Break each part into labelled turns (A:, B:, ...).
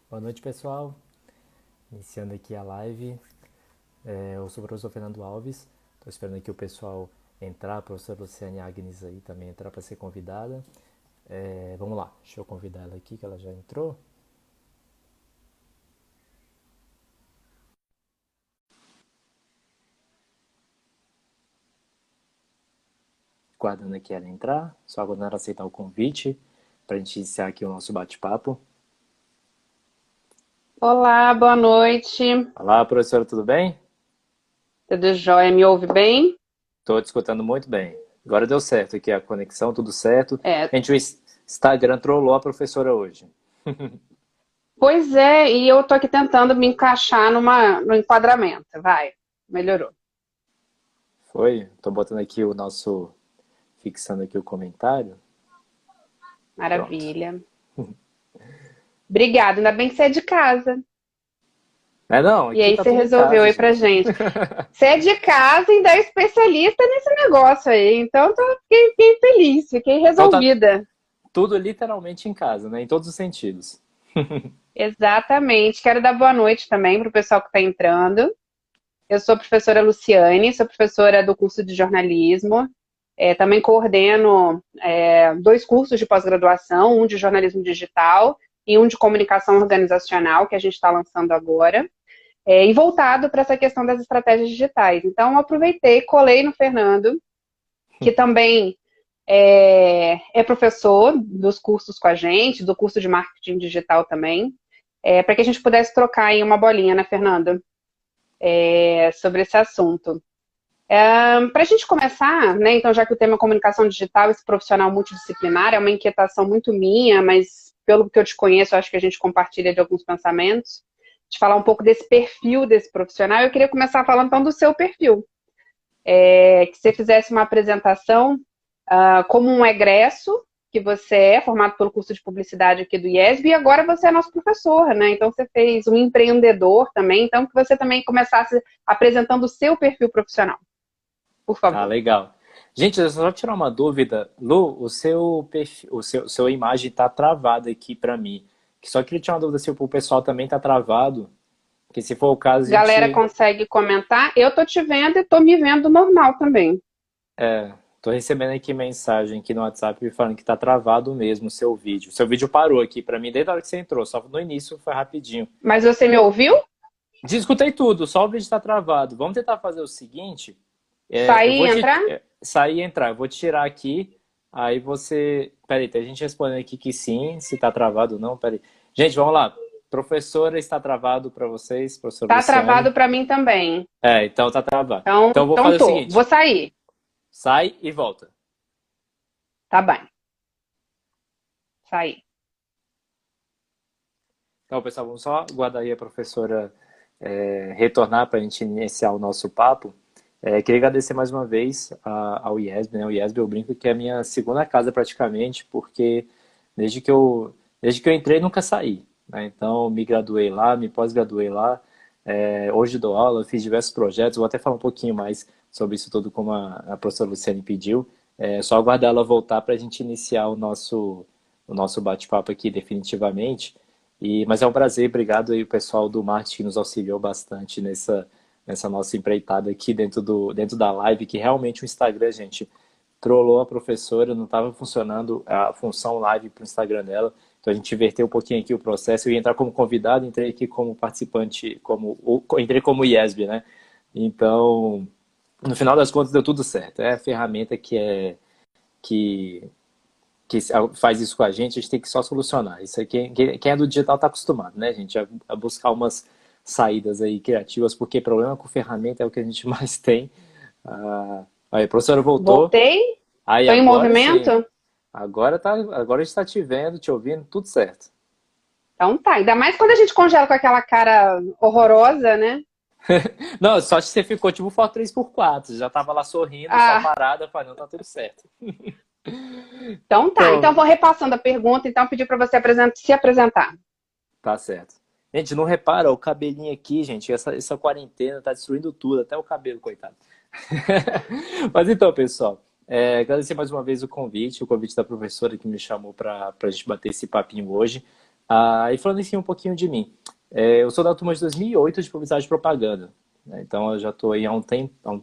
A: Boa noite, pessoal. Iniciando aqui a live. Eu sou o professor Fernando Alves. Estou esperando aqui o pessoal entrar, a professora Luciane Agnes aí também entrar para ser convidada. Vamos lá, deixa eu convidar ela aqui, que ela já entrou. Guardando aqui ela entrar, só aguardando ela aceitar o convite para a gente iniciar aqui o nosso bate-papo.
B: Olá, boa noite.
A: Olá, professora, tudo bem?
B: Tudo jóia? Me ouve bem?
A: Estou te escutando muito bem. Agora deu certo aqui a conexão, tudo certo.
B: É,
A: Gente, o Instagram trollou a professora hoje.
B: pois é, e eu tô aqui tentando me encaixar no enquadramento. Vai, melhorou.
A: Foi? Estou botando aqui o nosso, fixando aqui o comentário. Pronto.
B: Maravilha. Obrigada, ainda bem que você é de casa.
A: Não,
B: E
A: aqui
B: aí
A: tá
B: você
A: tudo em
B: resolveu
A: casa,
B: aí pra
A: gente.
B: gente. Você é de casa e ainda é especialista nesse negócio aí. Então, fiquei feliz, fiquei
A: Então tá
B: resolvida.
A: tudo literalmente em casa, né? Em todos os sentidos.
B: Exatamente. Quero dar boa noite também para o pessoal que está entrando. Eu sou a professora Luciane, sou professora do curso de jornalismo. Também coordeno dois cursos de pós-graduação, um de jornalismo digital e um de comunicação organizacional, que a gente está lançando agora, e voltado para essa questão das estratégias digitais. Então, eu aproveitei, colei no Fernando, que também é professor dos cursos com a gente, do curso de marketing digital também, para que a gente pudesse trocar aí uma bolinha, né, Fernando, sobre esse assunto. Para a gente começar, né, então, já que o tema é comunicação digital, esse profissional multidisciplinar, é uma inquietação muito minha, mas pelo que eu te conheço, eu acho que a gente compartilha de alguns pensamentos, de falar um pouco desse perfil desse profissional. Eu queria começar falando, então, do seu perfil. Que você fizesse uma apresentação como um egresso, que você é formado pelo curso de publicidade aqui do IESB, e agora você é nosso professor, né? Então, você fez um empreendedor também, então, que você também começasse apresentando o seu perfil profissional, por
A: Ah,
B: favor.
A: legal. Gente, eu só tirar uma dúvida. Lu, o seu perfil, sua imagem tá travada aqui para mim. Só queria tirar uma dúvida se o pessoal também tá travado. Porque se for o caso, a
B: Galera
A: gente.
B: consegue comentar? Eu tô te vendo e tô me vendo normal também.
A: Tô recebendo aqui mensagem aqui no WhatsApp falando que tá travado mesmo o seu vídeo. Seu vídeo parou aqui para mim desde a hora que você entrou, só no início foi rapidinho.
B: Mas você me ouviu?
A: Escutei tudo, só o vídeo está travado. Vamos tentar fazer o seguinte: eu
B: Sair e
A: vou te
B: entrar?
A: sair e entrar, eu vou te tirar aqui, aí você. Peraí, tem gente respondendo aqui que sim, se está travado ou não. Peraí. Gente, vamos lá. Professora, está travado para vocês, professora
B: Tá
A: Luciane?
B: travado para mim também.
A: Então tá travado.
B: Então,
A: Então eu vou
B: então
A: fazer o
B: tô. Vou
A: seguinte:
B: sair.
A: sai e volta.
B: Tá bem. Sair.
A: Então, pessoal, vamos só aguardar aí a professora retornar para a gente iniciar o nosso papo. Queria agradecer mais uma vez ao IESB, né? O IESB eu brinco que é a minha segunda casa praticamente, porque desde que eu, desde que eu entrei nunca saí, né? Então, me graduei lá, me pós-graduei lá. Hoje dou aula, fiz diversos projetos, vou até falar um pouquinho mais sobre isso tudo como a professora Luciane pediu. Só aguardar ela voltar para a gente iniciar o nosso bate-papo aqui definitivamente. Mas é um prazer, obrigado aí o pessoal do marketing que nos auxiliou bastante nessa nossa empreitada aqui dentro da live, que realmente o Instagram, gente, trollou a professora, não estava funcionando a função live para o Instagram dela, então a gente inverteu um pouquinho aqui o processo, eu ia entrar como convidado, entrei aqui como participante, entrei como IESB, né? Então, no final das contas deu tudo certo, é a ferramenta que que faz isso com a gente tem que só solucionar. Isso aí, quem é do digital está acostumado, né, gente, a buscar umas saídas aí criativas, porque problema com ferramenta é o que a gente mais tem. Aí, a professora voltou.
B: Voltei.
A: Aí,
B: Tô em
A: agora sim.
B: movimento?
A: Agora a gente está te vendo, te ouvindo, tudo certo.
B: Então tá. Ainda mais quando a gente congela com aquela cara horrorosa, né?
A: Não, só que você ficou tipo foto 3x4, já tava lá sorrindo, só
B: Ah,
A: parada, eu falei, não, tá tudo certo.
B: então tá. Então
A: Então,
B: vou repassando a pergunta, então pedir para você se apresentar.
A: tá certo. Gente, não repara, o cabelinho aqui, gente, essa quarentena tá destruindo tudo, até o cabelo, coitado. Mas então, pessoal, agradecer mais uma vez o convite da professora que me chamou para a gente bater esse papinho hoje. E falando assim um pouquinho de mim, eu sou da turma de 2008 de publicidade e propaganda, né? Então eu já estou aí há um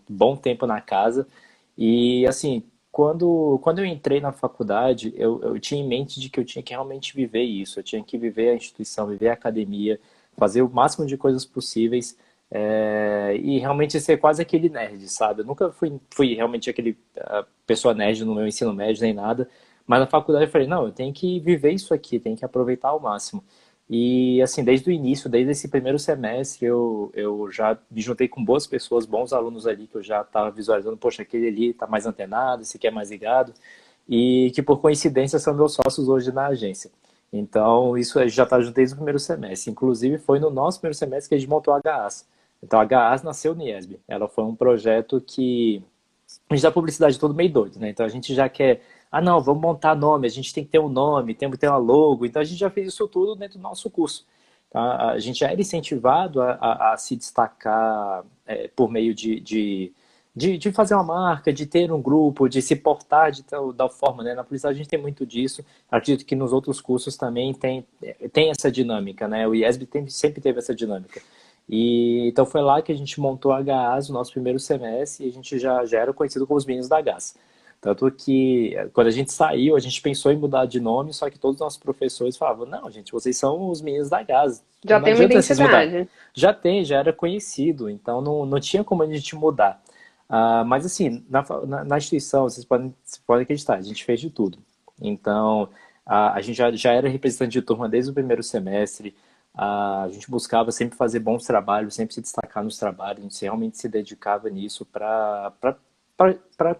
A: bom tempo na casa. E assim, quando eu entrei na faculdade, eu tinha em mente de que eu tinha que realmente viver isso. Eu tinha que viver a instituição, viver a academia, fazer o máximo de coisas possíveis, e realmente ser quase aquele nerd, sabe? Eu nunca fui realmente aquele pessoa nerd no meu ensino médio nem nada, mas na faculdade eu falei, não, eu tenho que viver isso aqui, tenho que aproveitar ao máximo. E assim, desde o início, desde esse primeiro semestre, eu já me juntei com boas pessoas, bons alunos ali que eu já estava visualizando, poxa, aquele ali está mais antenado, esse aqui é mais ligado, e que por coincidência são meus sócios hoje na agência. Então, isso já está desde o primeiro semestre. Inclusive, foi no nosso primeiro semestre que a gente montou a HAS. Então, a HAS nasceu no IESB. Ela foi um projeto que a gente dá publicidade todo meio doido, né? Então a gente já quer, não, vamos montar nome, a gente tem que ter um nome, tem que ter uma logo, então a gente já fez isso tudo dentro do nosso curso. Tá? A gente já era incentivado a se destacar por meio de fazer uma marca, de ter um grupo, de se portar de tal forma, né? Na publicidade a gente tem muito disso, acredito que nos outros cursos também tem essa dinâmica, né? O IESB sempre teve essa dinâmica. E então foi lá que a gente montou a GAS, o nosso primeiro semestre, e a gente já era conhecido como os meninos da GAS. Tanto que quando a gente saiu, a gente pensou em mudar de nome, só que todos os nossos professores falavam, não, gente, vocês são os meninos da GAS,
B: Já
A: não
B: tem uma
A: adianta vocês mudar.
B: identidade.
A: Já era conhecido, então não tinha como a gente mudar. Mas assim, na instituição, vocês podem acreditar, a gente fez de tudo. Então, a gente já era representante de turma desde o primeiro semestre, a gente buscava sempre fazer bons trabalhos, sempre se destacar nos trabalhos, a gente realmente se dedicava nisso para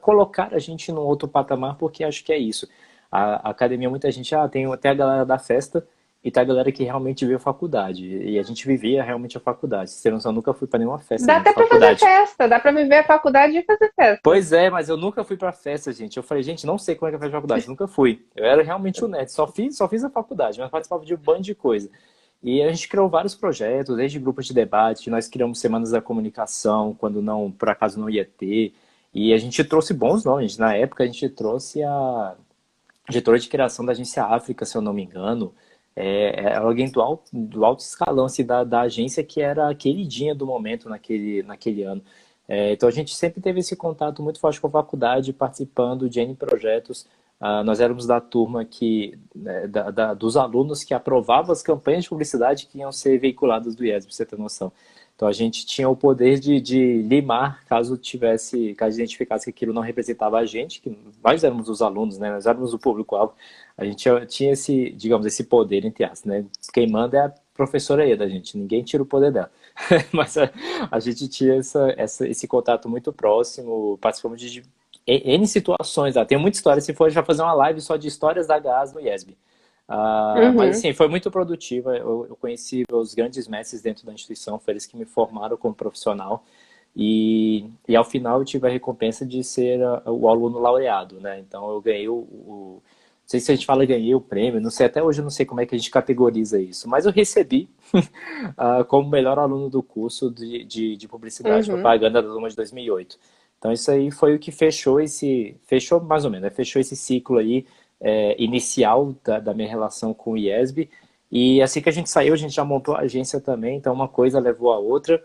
A: colocar a gente num outro patamar, porque acho que é isso. A academia, muita gente, tem até a galera da festa e tem a galera que realmente vive a faculdade. E a gente vivia realmente a faculdade. Você não sabe, eu nunca fui para nenhuma festa
B: Dá
A: de
B: até pra fazer
A: faculdade.
B: festa, dá pra viver a faculdade e fazer festa.
A: Pois é, mas eu nunca fui pra festa, gente. Eu falei, gente, não sei como é que é fazer faculdade, nunca fui. Eu era realmente o nerd, só fiz a faculdade, mas participava de um bando de coisa. E a gente criou vários projetos, desde grupos de debate, nós criamos semanas da comunicação, quando não, por acaso não ia ter. E a gente trouxe bons nomes. Na época a gente trouxe a diretora de criação da agência África, se eu não me engano. É alguém do alto escalão assim, da agência que era a queridinha do momento naquele ano. Então a gente sempre teve esse contato muito forte com a faculdade, participando de N projetos. Nós éramos da turma né, dos alunos que aprovavam as campanhas de publicidade que iam ser veiculadas do IES, para você ter noção. Então a gente tinha o poder de limar caso identificasse que aquilo não representava a gente, que nós éramos os alunos, né? Nós éramos o público-alvo. A gente tinha esse, digamos, esse poder, entre aspas, né? Quem manda é a professora aí da gente, ninguém tira o poder dela. Mas a gente tinha esse contato muito próximo, participamos de N situações. Tem muita história, se for, a gente vai fazer uma live só de histórias da GAS no IESB. Mas
B: Uhum.
A: assim, foi muito produtiva. Eu conheci os grandes mestres dentro da instituição, foi eles que me formaram como profissional. E ao final eu tive a recompensa de ser o aluno laureado, né? Então eu ganhei não sei se a gente fala ganhei o prêmio, não sei, até hoje eu não sei como é que a gente categoriza isso, mas eu recebi como melhor aluno do curso de publicidade e
B: Uhum.
A: propaganda da turma de 2008. Então isso aí foi o que fechou mais ou menos, né? Fechou esse ciclo aí inicial da minha relação com o IESB. E assim que a gente saiu, a gente já montou a agência também, então uma coisa levou a outra.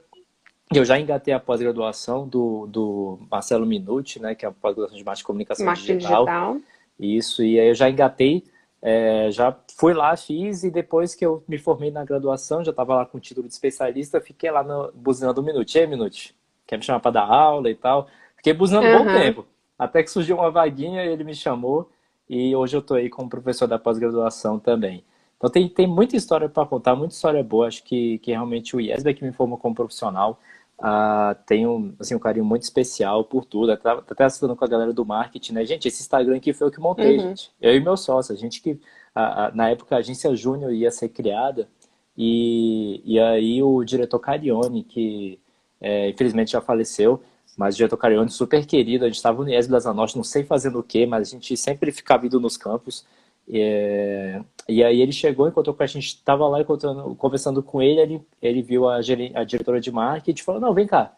A: Eu já engatei a pós-graduação do Marcelo Minuti, né, que é a pós-graduação de marketing e comunicação
B: Marketing
A: digital.
B: digital.
A: Isso, e aí eu já engatei, já fui lá, fiz, e depois que eu me formei na graduação, já estava lá com o título de especialista, fiquei lá buzinando o Minuti. E aí, Minuti, quer me chamar para dar aula e tal? Fiquei buzinando um bom
B: Aham.
A: tempo, até que surgiu uma vaguinha, ele me chamou, e hoje eu estou aí como professor da pós-graduação também. Então tem muita história para contar, muita história boa, acho que realmente o IESB é que me formou como profissional. Tenho assim, um carinho muito especial por tudo. Até assistindo com a galera do marketing, né? Gente, esse Instagram aqui foi eu que montei,
B: Uhum.
A: gente. Eu e meu sócio, a gente que na época a agência Júnior ia ser criada e aí o diretor Carione, que infelizmente já faleceu, mas o diretor Carione super querido, a gente estava no IESB das Norte, não sei fazendo o quê, mas a gente sempre ficava indo nos campos. E aí ele chegou, encontrou com a gente, estava lá conversando com ele viu a diretora de marketing e falou, não, vem cá.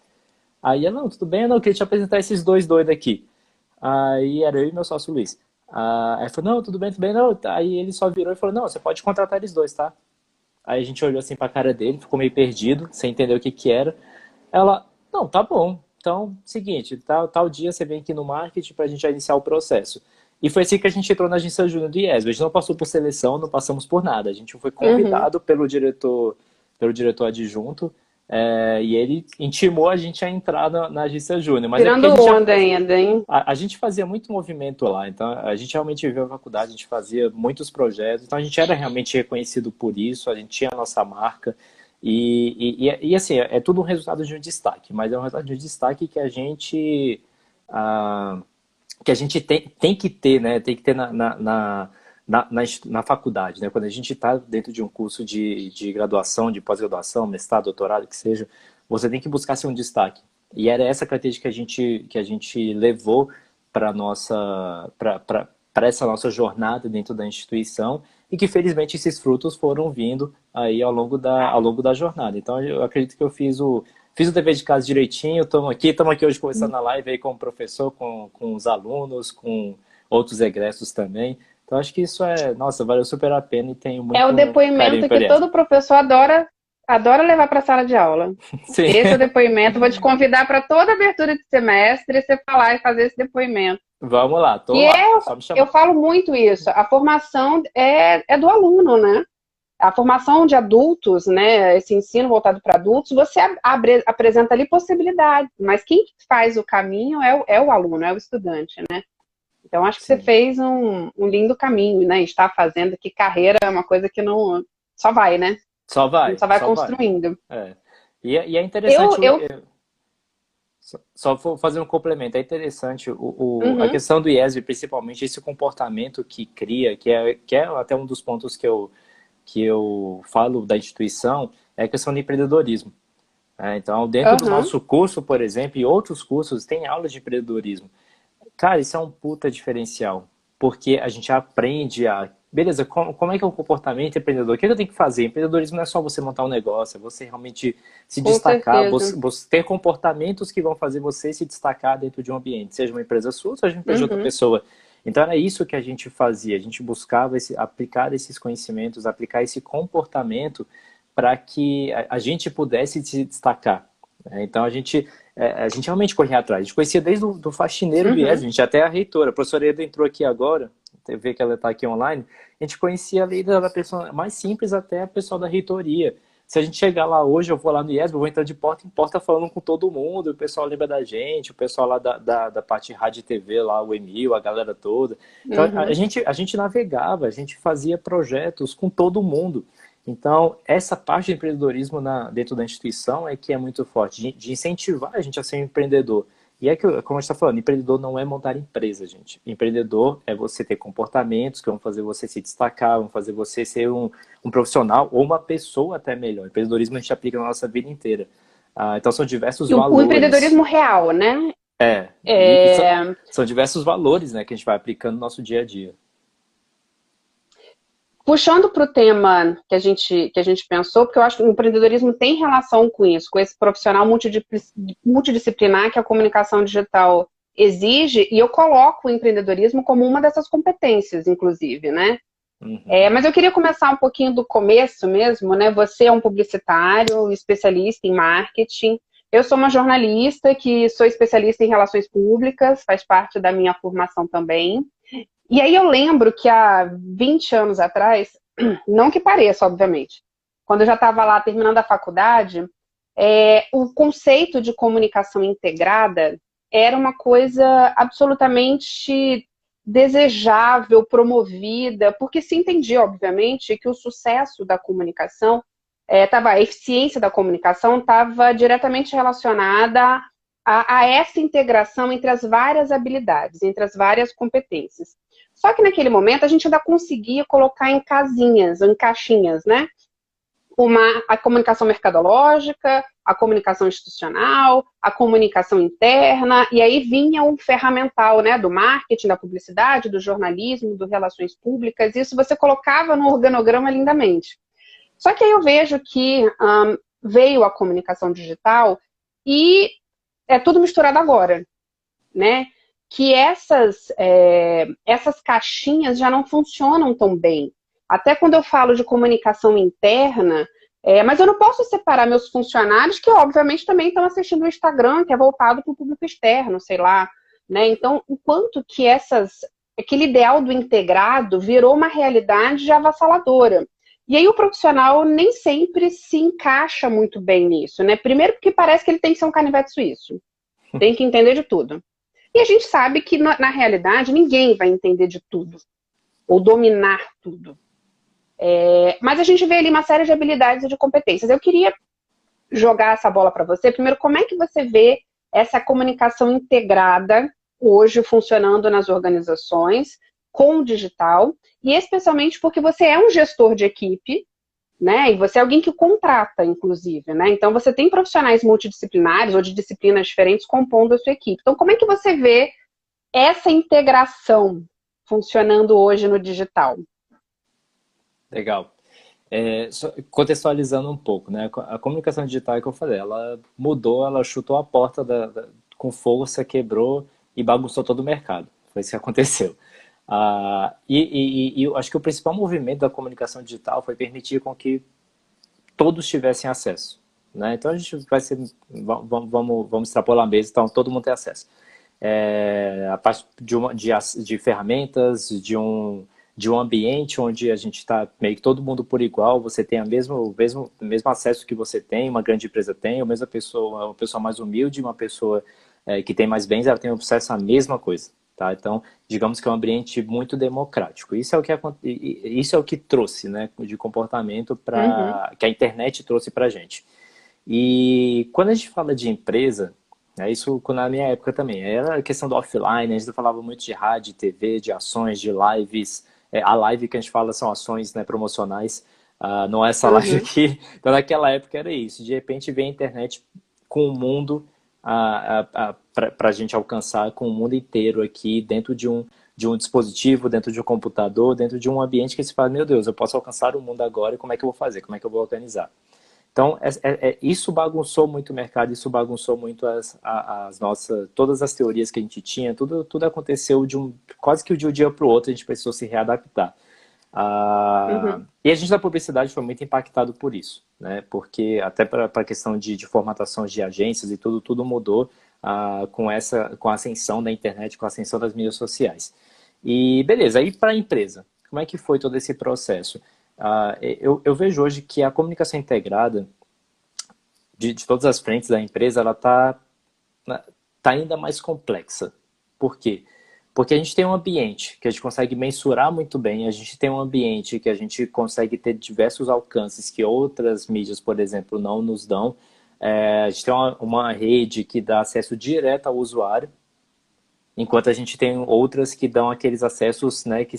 A: Aí ela, não, tudo bem, não, eu queria te apresentar esses dois doidos aqui. Aí era eu e meu sócio Luiz. Aí falou, não, tudo bem, não. Aí ele só virou e falou, não, você pode contratar eles dois, tá? Aí a gente olhou assim pra cara dele, ficou meio perdido, sem entender o que que era. Ela, não, tá bom. Então, seguinte, tal dia você vem aqui no marketing pra gente já iniciar o processo. E foi assim que a gente entrou na agência júnior do IESB. A gente não passou por seleção, não passamos por nada. A gente foi
B: Uhum.
A: convidado pelo diretor adjunto, e ele intimou a gente a entrar na agência júnior. Mas é porque a
B: Tirando
A: gente já
B: onda ainda, hein?
A: a gente fazia muito movimento lá, então a gente realmente viveu a faculdade, a gente fazia muitos projetos, então a gente era realmente reconhecido por isso, a gente tinha a nossa marca, e assim, é tudo um resultado de um destaque, mas é um resultado de um destaque que a gente, ah, tem que ter, né? Tem que ter na faculdade, né? Quando a gente está dentro de um curso de graduação, de pós-graduação, mestrado, doutorado, que seja, você tem que buscar ser um destaque. E era essa característica que a gente levou para nossa para essa nossa jornada dentro da instituição e que felizmente esses frutos foram vindo aí ao longo da jornada. Então eu acredito que eu fiz o dever de casa direitinho, estamos aqui hoje conversando na live aí com o professor, com os alunos, com outros egressos também. Então acho que isso nossa, valeu super a pena e tenho
B: É o
A: muito carinho
B: depoimento que
A: pela IESB.
B: todo professor adora levar para a sala de aula.
A: Sim,
B: Esse é o depoimento. Vou te convidar para toda abertura de semestre você falar e fazer esse depoimento.
A: vamos lá, tô
B: Que
A: lá, só me
B: eu
A: chamar.
B: falo muito isso. A formação é do aluno, né? A formação de adultos, né? Esse ensino voltado para adultos, você apresenta ali possibilidades, mas quem faz o caminho é o aluno, é o estudante, né? Então, acho que você
A: Sim,
B: fez um lindo caminho, né? Está fazendo que carreira é uma coisa que não só vai, né? A gente só vai
A: só vai.
B: construindo.
A: É. E é
B: Eu,
A: interessante,
B: eu,
A: só vou fazer um complemento, é interessante a
B: uhum,
A: questão do IESB, principalmente esse comportamento que cria, que é até um dos pontos que eu falo da instituição, é a questão do empreendedorismo. Então, dentro do
B: uhum,
A: nosso curso, por exemplo, e outros cursos, tem aulas de empreendedorismo. Cara, isso é um puta diferencial, porque a gente aprende beleza, como é que é o comportamento empreendedor? O que eu tenho que fazer? Empreendedorismo não é só você montar um negócio, é você realmente se
B: com
A: destacar,
B: certeza.
A: você ter comportamentos que vão fazer você se destacar dentro de um ambiente, seja uma empresa sua, seja uma empresa de outra
B: Uhum.
A: pessoa. Então era isso que a gente fazia, a gente buscava aplicar esses conhecimentos, aplicar esse comportamento para que a gente pudesse se destacar. Então a gente realmente corria atrás. A gente conhecia desde o do faxineiro do IES,
B: Uhum.
A: a gente até a reitora. A professora Eda entrou aqui agora, vê que ela está aqui online. A gente conhecia ali da pessoa mais simples até a pessoa da reitoria. Se a gente chegar lá hoje, eu vou lá no IES, eu vou entrar de porta em porta falando com todo mundo, o pessoal lembra da gente, o pessoal lá da parte rádio e TV, lá, o Emil, a galera toda. Então
B: Uhum.
A: a gente navegava, a gente fazia projetos com todo mundo. Então, essa parte do empreendedorismo dentro da instituição é que é muito forte, de incentivar a gente a ser um empreendedor. E é que, como a gente está falando, empreendedor não é montar empresa, gente. Empreendedor é você ter comportamentos que vão fazer você se destacar, vão fazer você ser um profissional ou uma pessoa até melhor. Empreendedorismo a gente aplica na nossa vida inteira. Então, são diversos
B: E o
A: valores.
B: empreendedorismo real, né?
A: E são,
B: É,
A: são diversos valores, né, que a gente vai aplicando no nosso dia a dia.
B: puxando para o tema que a gente pensou, porque eu acho que o empreendedorismo tem relação com isso, com esse profissional multidisciplinar que a comunicação digital exige, e eu coloco o empreendedorismo como uma dessas competências, inclusive, né?
A: Uhum.
B: Mas eu queria começar um pouquinho do começo mesmo, né? Você é um publicitário, especialista em marketing. Eu sou uma jornalista que sou especialista em relações públicas, faz parte da minha formação também. E aí eu lembro que há 20 anos atrás, não que pareça, obviamente, quando eu já estava lá terminando a faculdade, o conceito de comunicação integrada era uma coisa absolutamente desejável, promovida, porque se entendia, obviamente, que o sucesso da comunicação, a eficiência da comunicação estava diretamente relacionada a essa integração entre as várias habilidades, entre as várias competências. Só que naquele momento a gente ainda conseguia colocar em casinhas, em caixinhas, né? A comunicação mercadológica, a comunicação institucional, a comunicação interna, e aí vinha o ferramental, né, do marketing, da publicidade, do jornalismo, do relações públicas, isso você colocava no organograma lindamente. Só que aí eu vejo que veio a comunicação digital e é tudo misturado agora, né? que essas caixinhas já não funcionam tão bem. Até quando eu falo de comunicação interna, mas eu não posso separar meus funcionários, que obviamente também estão assistindo o Instagram, que é voltado para o público externo, sei lá, né? Então, o quanto que aquele ideal do integrado virou uma realidade já avassaladora. E aí o profissional nem sempre se encaixa muito bem nisso, né? Primeiro porque parece que ele tem que ser um canivete suíço. Tem que entender de tudo. E a gente sabe que, na realidade, ninguém vai entender de tudo. Ou dominar tudo. Mas a gente vê ali uma série de habilidades e de competências. Eu queria jogar essa bola para você. Primeiro, como é que você vê essa comunicação integrada hoje funcionando nas organizações com o digital? E especialmente porque você é um gestor de equipe, né? E você é alguém que contrata, inclusive, né? Então você tem profissionais multidisciplinares ou de disciplinas diferentes compondo a sua equipe. Então, como é que você vê essa integração funcionando hoje no digital?
A: Legal. Contextualizando um pouco, né? A comunicação digital que eu falei, ela mudou, ela chutou a porta com força, quebrou e bagunçou todo o mercado. Foi isso que aconteceu. E eu acho que o principal movimento da comunicação digital foi permitir com que todos tivessem acesso, né? Então a gente vai ser, vamos extrapolar mesmo, então todo mundo tem acesso. A parte de ferramentas, de um ambiente onde a gente está meio que todo mundo por igual, você tem o mesmo acesso que você tem, uma grande empresa tem, a mesma pessoa, uma pessoa mais humilde, uma pessoa que tem mais bens, ela tem acesso à mesma coisa. Tá? Então, digamos que é um ambiente muito democrático. Isso é o que trouxe, né, de comportamento que a internet trouxe para a gente. E quando a gente fala de empresa, isso na minha época também, era a questão do offline, a gente falava muito de rádio, TV, de ações, de lives. A live que a gente fala são ações, né, promocionais, não é essa live aqui. Então naquela época era isso, de repente veio a internet com o mundo para a gente alcançar com o mundo inteiro aqui, dentro de um dispositivo, dentro de um computador, dentro de um ambiente que se fala, meu Deus, eu posso alcançar o mundo agora, e como é que eu vou fazer? Como é que eu vou organizar? Então, isso bagunçou muito o mercado, isso bagunçou muito todas as teorias que a gente tinha, tudo aconteceu quase que de um dia para o outro, a gente precisou se readaptar. E a gente da publicidade foi muito impactado por isso, né? Porque até para a questão de formatação de agências e tudo mudou com a ascensão da internet, com a ascensão das mídias sociais. E beleza, aí para a empresa, como é que foi todo esse processo? Eu vejo hoje que a comunicação integrada de todas as frentes da empresa, ela tá ainda mais complexa. Por quê? Porque a gente tem um ambiente que a gente consegue mensurar muito bem, a gente tem um ambiente que a gente consegue ter diversos alcances que outras mídias, por exemplo, não nos dão. A gente tem uma rede que dá acesso direto ao usuário, enquanto a gente tem outras que dão aqueles acessos, né, que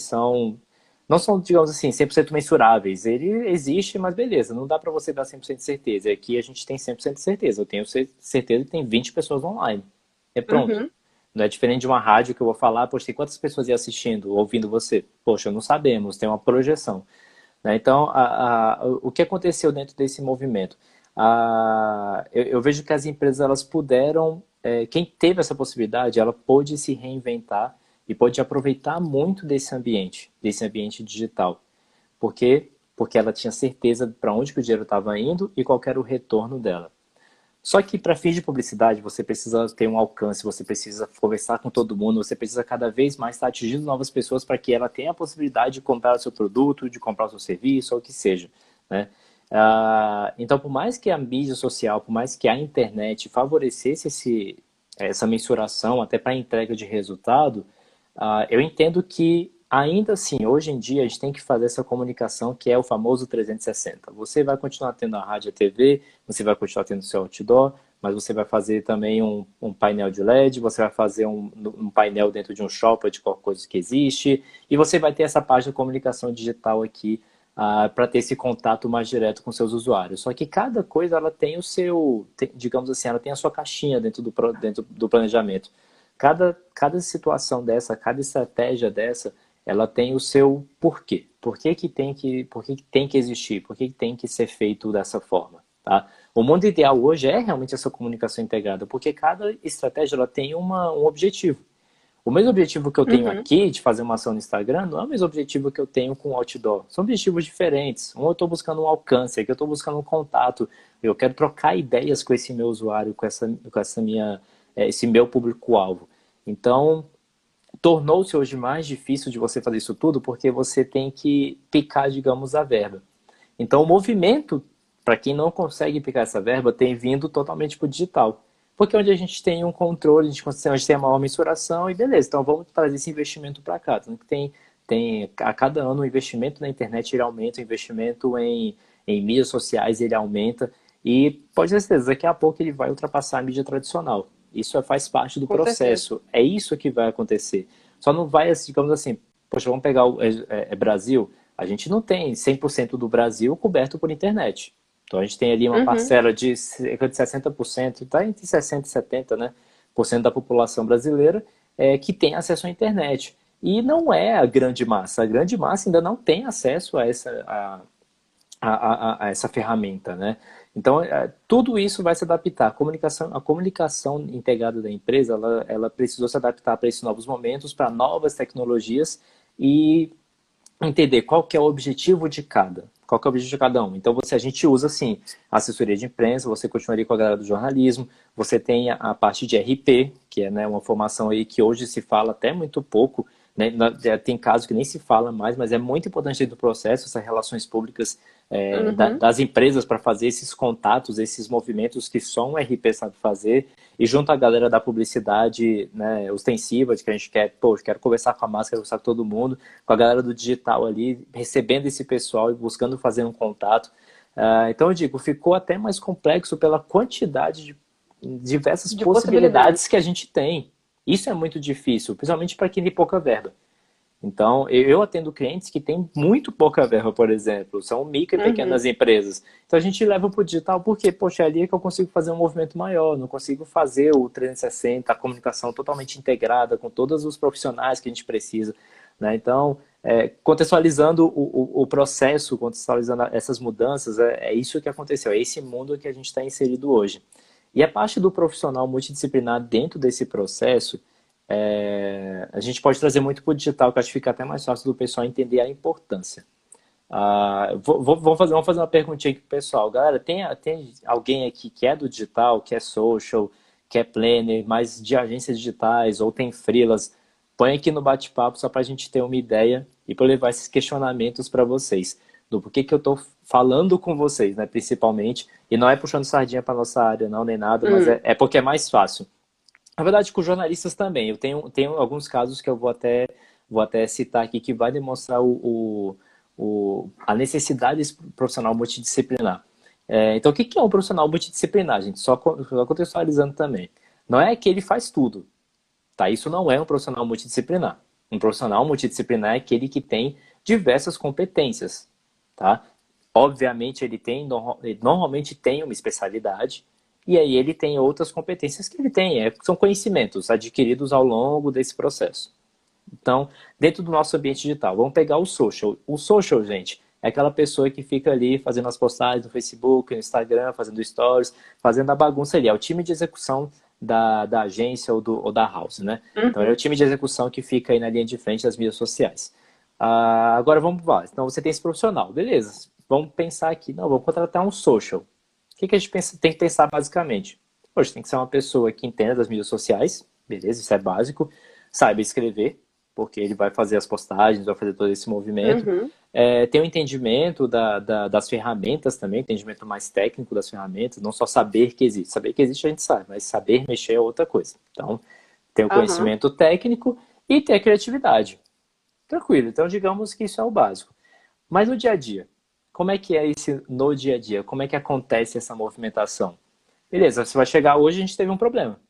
A: não são, digamos assim, 100% mensuráveis. Ele existe, mas beleza, não dá para você dar 100% de certeza. Aqui a gente tem 100% de certeza. Eu tenho certeza que tem 20 pessoas online. Pronto. Não é diferente de uma rádio que eu vou falar, poxa, tem quantas pessoas iam assistindo, ouvindo você? Poxa, não sabemos, tem uma projeção. Né? Então, o que aconteceu dentro desse movimento? Eu vejo que as empresas, elas puderam, quem teve essa possibilidade, ela pôde se reinventar e pode aproveitar muito desse ambiente digital. Por quê? Porque ela tinha certeza para onde que o dinheiro estava indo e qual era o retorno dela. Só que para fins de publicidade, você precisa ter um alcance, você precisa conversar com todo mundo, você precisa cada vez mais estar atingindo novas pessoas para que ela tenha a possibilidade de comprar o seu produto, de comprar o seu serviço, ou o que seja, né? Então, por mais que a mídia social, por mais que a internet favorecesse essa mensuração até para a entrega de resultado, eu entendo que, ainda assim, hoje em dia, a gente tem que fazer essa comunicação que é o famoso 360. Você vai continuar tendo a rádio e a TV, você vai continuar tendo o seu outdoor, mas você vai fazer também um painel de LED, você vai fazer um painel dentro de um shopping, de qualquer coisa que existe, e você vai ter essa página de comunicação digital aqui para ter esse contato mais direto com seus usuários. Só que cada coisa, ela tem digamos assim, ela tem a sua caixinha dentro do planejamento. Cada situação dessa, cada estratégia dessa, ela tem o seu porquê. Por que tem que existir? Por que tem que ser feito dessa forma? Tá? O mundo ideal hoje é realmente essa comunicação integrada, porque cada estratégia ela tem um objetivo. O mesmo objetivo que eu tenho
B: Uhum.
A: aqui de fazer uma ação no Instagram não é o mesmo objetivo que eu tenho com o outdoor. São objetivos diferentes. Um eu estou buscando um alcance, aqui eu estou buscando um contato. Eu quero trocar ideias com esse meu usuário, com essa minha, esse meu público-alvo. Então, tornou-se hoje mais difícil de você fazer isso tudo porque você tem que picar, digamos, a verba. Então, o movimento, para quem não consegue picar essa verba, tem vindo totalmente para o digital. Porque é onde a gente tem um controle, onde tem a maior mensuração e beleza, então vamos trazer esse investimento para cá. Tanto que tem a cada ano o investimento na internet ele aumenta, o investimento em mídias sociais ele aumenta e pode ter certeza, daqui a pouco ele vai ultrapassar a mídia tradicional. Isso faz parte do
B: Com certeza.
A: processo, é isso que vai acontecer. Só não vai, digamos assim, poxa, vamos pegar o Brasil, a gente não tem 100% do Brasil coberto por internet. Então a gente tem ali uma
B: Uhum.
A: parcela de cerca de 60%, está entre 60% e 70%, né, por cento da população brasileira que tem acesso à internet. E não é a grande massa ainda não tem acesso a essa ferramenta, né? Então, tudo isso vai se adaptar. A comunicação integrada da empresa, ela precisou se adaptar para esses novos momentos, para novas tecnologias e entender qual que é o objetivo de cada. Qual que é o objetivo de cada um. Então, a gente usa, assim, assessoria de imprensa, você continuaria com a galera do jornalismo, você tem a parte de RP, que é, né, uma formação aí que hoje se fala até muito pouco, né? Tem casos que nem se fala mais, mas é muito importante dentro do processo, essas relações públicas
B: Uhum.
A: das empresas para fazer esses contatos, esses movimentos que só um RP sabe fazer, e junto à galera da publicidade, né, ostensiva, de que a gente quer, pô, quero conversar com a máscara, conversar com todo mundo, com a galera do digital ali, recebendo esse pessoal e buscando fazer um contato. Então eu digo, ficou até mais complexo pela quantidade de diversas
B: De possibilidades.
A: possibilidades que a gente tem. Isso é muito difícil, principalmente para quem tem pouca verba. Então, eu atendo clientes que têm muito pouca verba, por exemplo, são micro e pequenas
B: Uhum.
A: empresas. Então, a gente leva para o digital porque, poxa, é ali que eu consigo fazer um movimento maior, não consigo fazer o 360, a comunicação totalmente integrada com todos os profissionais que a gente precisa. Né? Então, contextualizando o processo, contextualizando essas mudanças, é isso que aconteceu, é esse mundo que a gente está inserido hoje. E a parte do profissional multidisciplinar dentro desse processo, a gente pode trazer muito para o digital, que acho que fica até mais fácil do pessoal entender a importância. Vamos fazer uma perguntinha aqui pro pessoal. Galera, tem alguém aqui que é do digital, que é social, que é planner, mais de agências digitais, ou tem freelas? Põe aqui no bate-papo só para a gente ter uma ideia e para levar esses questionamentos para vocês. Do porquê que eu estou falando com vocês, né, principalmente. E não é puxando sardinha para nossa área, não, nem nada, mas
B: Hum.
A: é porque é mais fácil. Na verdade, com jornalistas também. Eu tenho alguns casos que eu vou até citar aqui que vai demonstrar a necessidade desse profissional multidisciplinar. Então, o que é um profissional multidisciplinar, gente? Só contextualizando também. Não é que ele faz tudo, tá? Isso não é um profissional multidisciplinar. Um profissional multidisciplinar é aquele que tem diversas competências, tá? Obviamente, ele normalmente tem uma especialidade, e aí ele tem outras competências que ele tem, são conhecimentos adquiridos ao longo desse processo. Então, dentro do nosso ambiente digital, vamos pegar o social. O social, gente, é aquela pessoa que fica ali fazendo as postagens no Facebook, no Instagram, fazendo stories, fazendo a bagunça ali. É o time de execução da agência ou da house, né? Então, é o
B: Uhum.
A: time de execução que fica aí na linha de frente das mídias sociais. Agora vamos lá. Então, você tem esse profissional, beleza. Vamos pensar aqui, não, vamos contratar um social. O que a gente tem que pensar basicamente? Hoje tem que ser uma pessoa que entenda das mídias sociais, beleza, isso é básico, saiba escrever, porque ele vai fazer as postagens, vai fazer todo esse movimento.
B: Uhum.
A: Tem o entendimento das ferramentas também, entendimento mais técnico das ferramentas, não só saber que existe. Saber que existe a gente sabe, mas saber mexer é outra coisa. Então, tem o
B: Aham.
A: conhecimento técnico e tem a criatividade. Tranquilo, então digamos que isso é o básico. Mas no dia a dia, como é que é esse no dia a dia? Como é que acontece essa movimentação? Beleza, você vai chegar hoje, a gente teve um problema.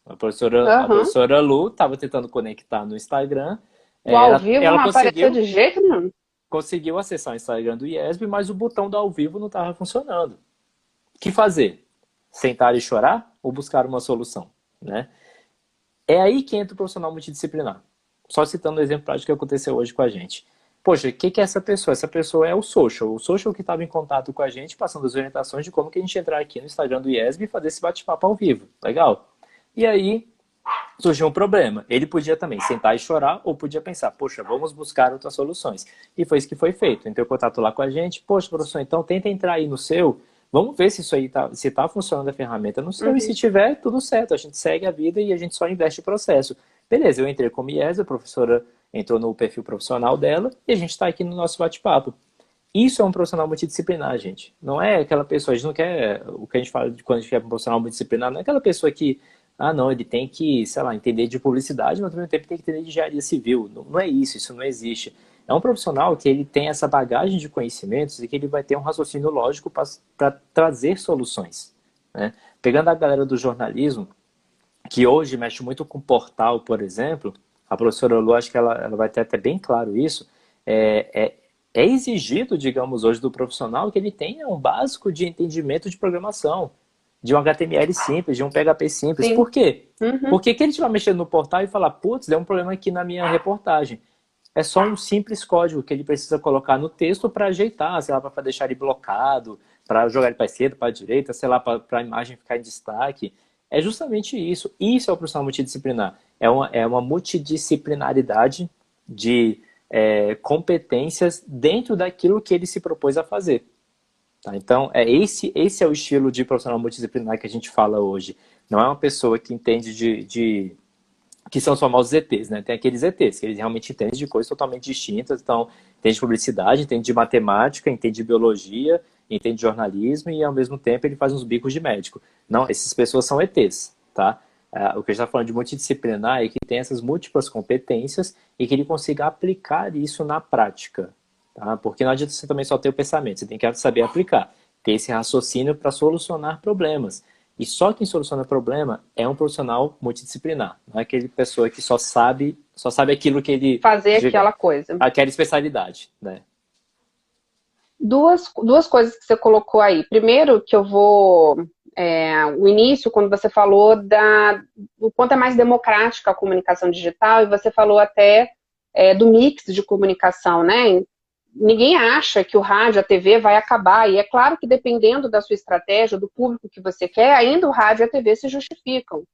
A: A
B: Aham.
A: professora Lu estava tentando conectar no Instagram,
B: O ao
A: ela,
B: vivo
A: ela
B: não apareceu de jeito nenhum.
A: conseguiu acessar o Instagram do IESB, mas o botão do ao vivo não estava funcionando. O que fazer? Sentar e chorar ou buscar uma solução? Né? É aí que entra o profissional multidisciplinar. Só citando o exemplo prático que aconteceu hoje com a gente. Poxa, o que é essa pessoa? Essa pessoa é o social. O social que estava em contato com a gente, passando as orientações de como que a gente entrar aqui no Instagram do IESB e fazer esse bate-papo ao vivo. Legal? E aí, surgiu um problema. Ele podia também sentar e chorar ou podia pensar, poxa, vamos buscar outras soluções. E foi isso que foi feito. Entrou em contato lá com a gente, poxa, professor, então tenta entrar aí no seu, vamos ver se isso aí se tá funcionando a ferramenta no seu, e se tiver, tudo certo, a gente segue a vida e a gente só investe o processo. Beleza, eu entrei como IES, a professora entrou no perfil profissional dela e a gente está aqui no nosso bate-papo. Isso é um profissional multidisciplinar, gente. Não é aquela pessoa, a gente não quer, o que a gente fala de quando a gente quer um profissional multidisciplinar, não é aquela pessoa que, ah, não, ele tem que, sei lá, entender de publicidade, mas ao mesmo tempo tem que entender de engenharia civil. Não, não é isso, isso não existe. É um profissional que ele tem essa bagagem de conhecimentos e que ele vai ter um raciocínio lógico para trazer soluções, né? Pegando a galera do jornalismo, que hoje mexe muito com portal, por exemplo, a professora Lu, acho que ela vai ter até bem claro isso, é exigido, digamos, hoje do profissional que ele tenha um básico de entendimento de programação, de um HTML simples, de um PHP simples.
B: Sim.
A: Por quê? Porque que ele estiver mexendo no portal e falar, putz, deu um problema aqui na minha reportagem. É só um simples código que ele precisa colocar no texto para ajeitar, sei lá, para deixar ele blocado, para jogar ele para a esquerda, para a direita, sei lá, para a imagem ficar em destaque. É justamente isso. Isso é o profissional multidisciplinar. É uma multidisciplinaridade de competências dentro daquilo que ele se propôs a fazer. Tá? Então, esse é o estilo de profissional multidisciplinar que a gente fala hoje. Não é uma pessoa que entende que são os famosos ETs, né? Tem aqueles ETs, que eles realmente entendem de coisas totalmente distintas. Então, entende de publicidade, entende de matemática, entende de biologia, entende de jornalismo e, ao mesmo tempo, ele faz uns bicos de médico. Não, essas pessoas são ETs, tá? O que a gente está falando de multidisciplinar é que tem essas múltiplas competências e que ele consiga aplicar isso na prática. Tá? Porque não adianta você também só ter o pensamento, você tem que saber aplicar, ter esse raciocínio para solucionar problemas. E só quem soluciona problema é um profissional multidisciplinar. Não é aquele pessoa que só sabe aquilo que ele...
B: Fazer aquela coisa.
A: Aquela especialidade, né?
B: Duas coisas que você colocou aí. Primeiro, que eu vou... o início, quando você falou do quanto é mais democrática a comunicação digital, e você falou até do mix de comunicação, né? Ninguém acha que o rádio, a TV vai acabar, e é claro que dependendo da sua estratégia, do público que você quer, ainda o rádio e a TV se justificam.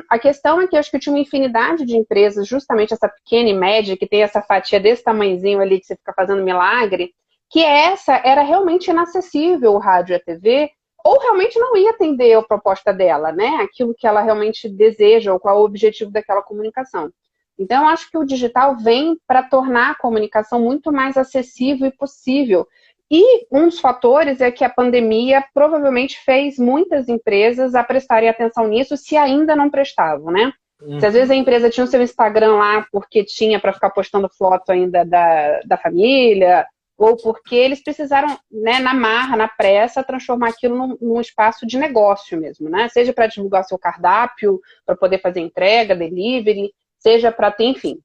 B: A questão é que eu acho que tinha uma infinidade de empresas, justamente essa pequena e média, que tem essa fatia desse tamanhozinho ali, que você fica fazendo milagre, que essa era realmente inacessível, o rádio e a TV, ou realmente não ia atender a proposta dela, né? Aquilo que ela realmente deseja, ou qual é o objetivo daquela comunicação. Então, eu acho que o digital vem para tornar a comunicação muito mais acessível e possível. E um dos fatores é que a pandemia provavelmente fez muitas empresas a prestarem atenção nisso, se ainda não prestavam, né? Se às vezes a empresa tinha o seu Instagram lá porque tinha para ficar postando foto ainda da família, ou porque eles precisaram, né, na marra, na pressa, transformar aquilo num espaço de negócio mesmo, né? Seja para divulgar seu cardápio, para poder fazer entrega, delivery, seja para ter, enfim.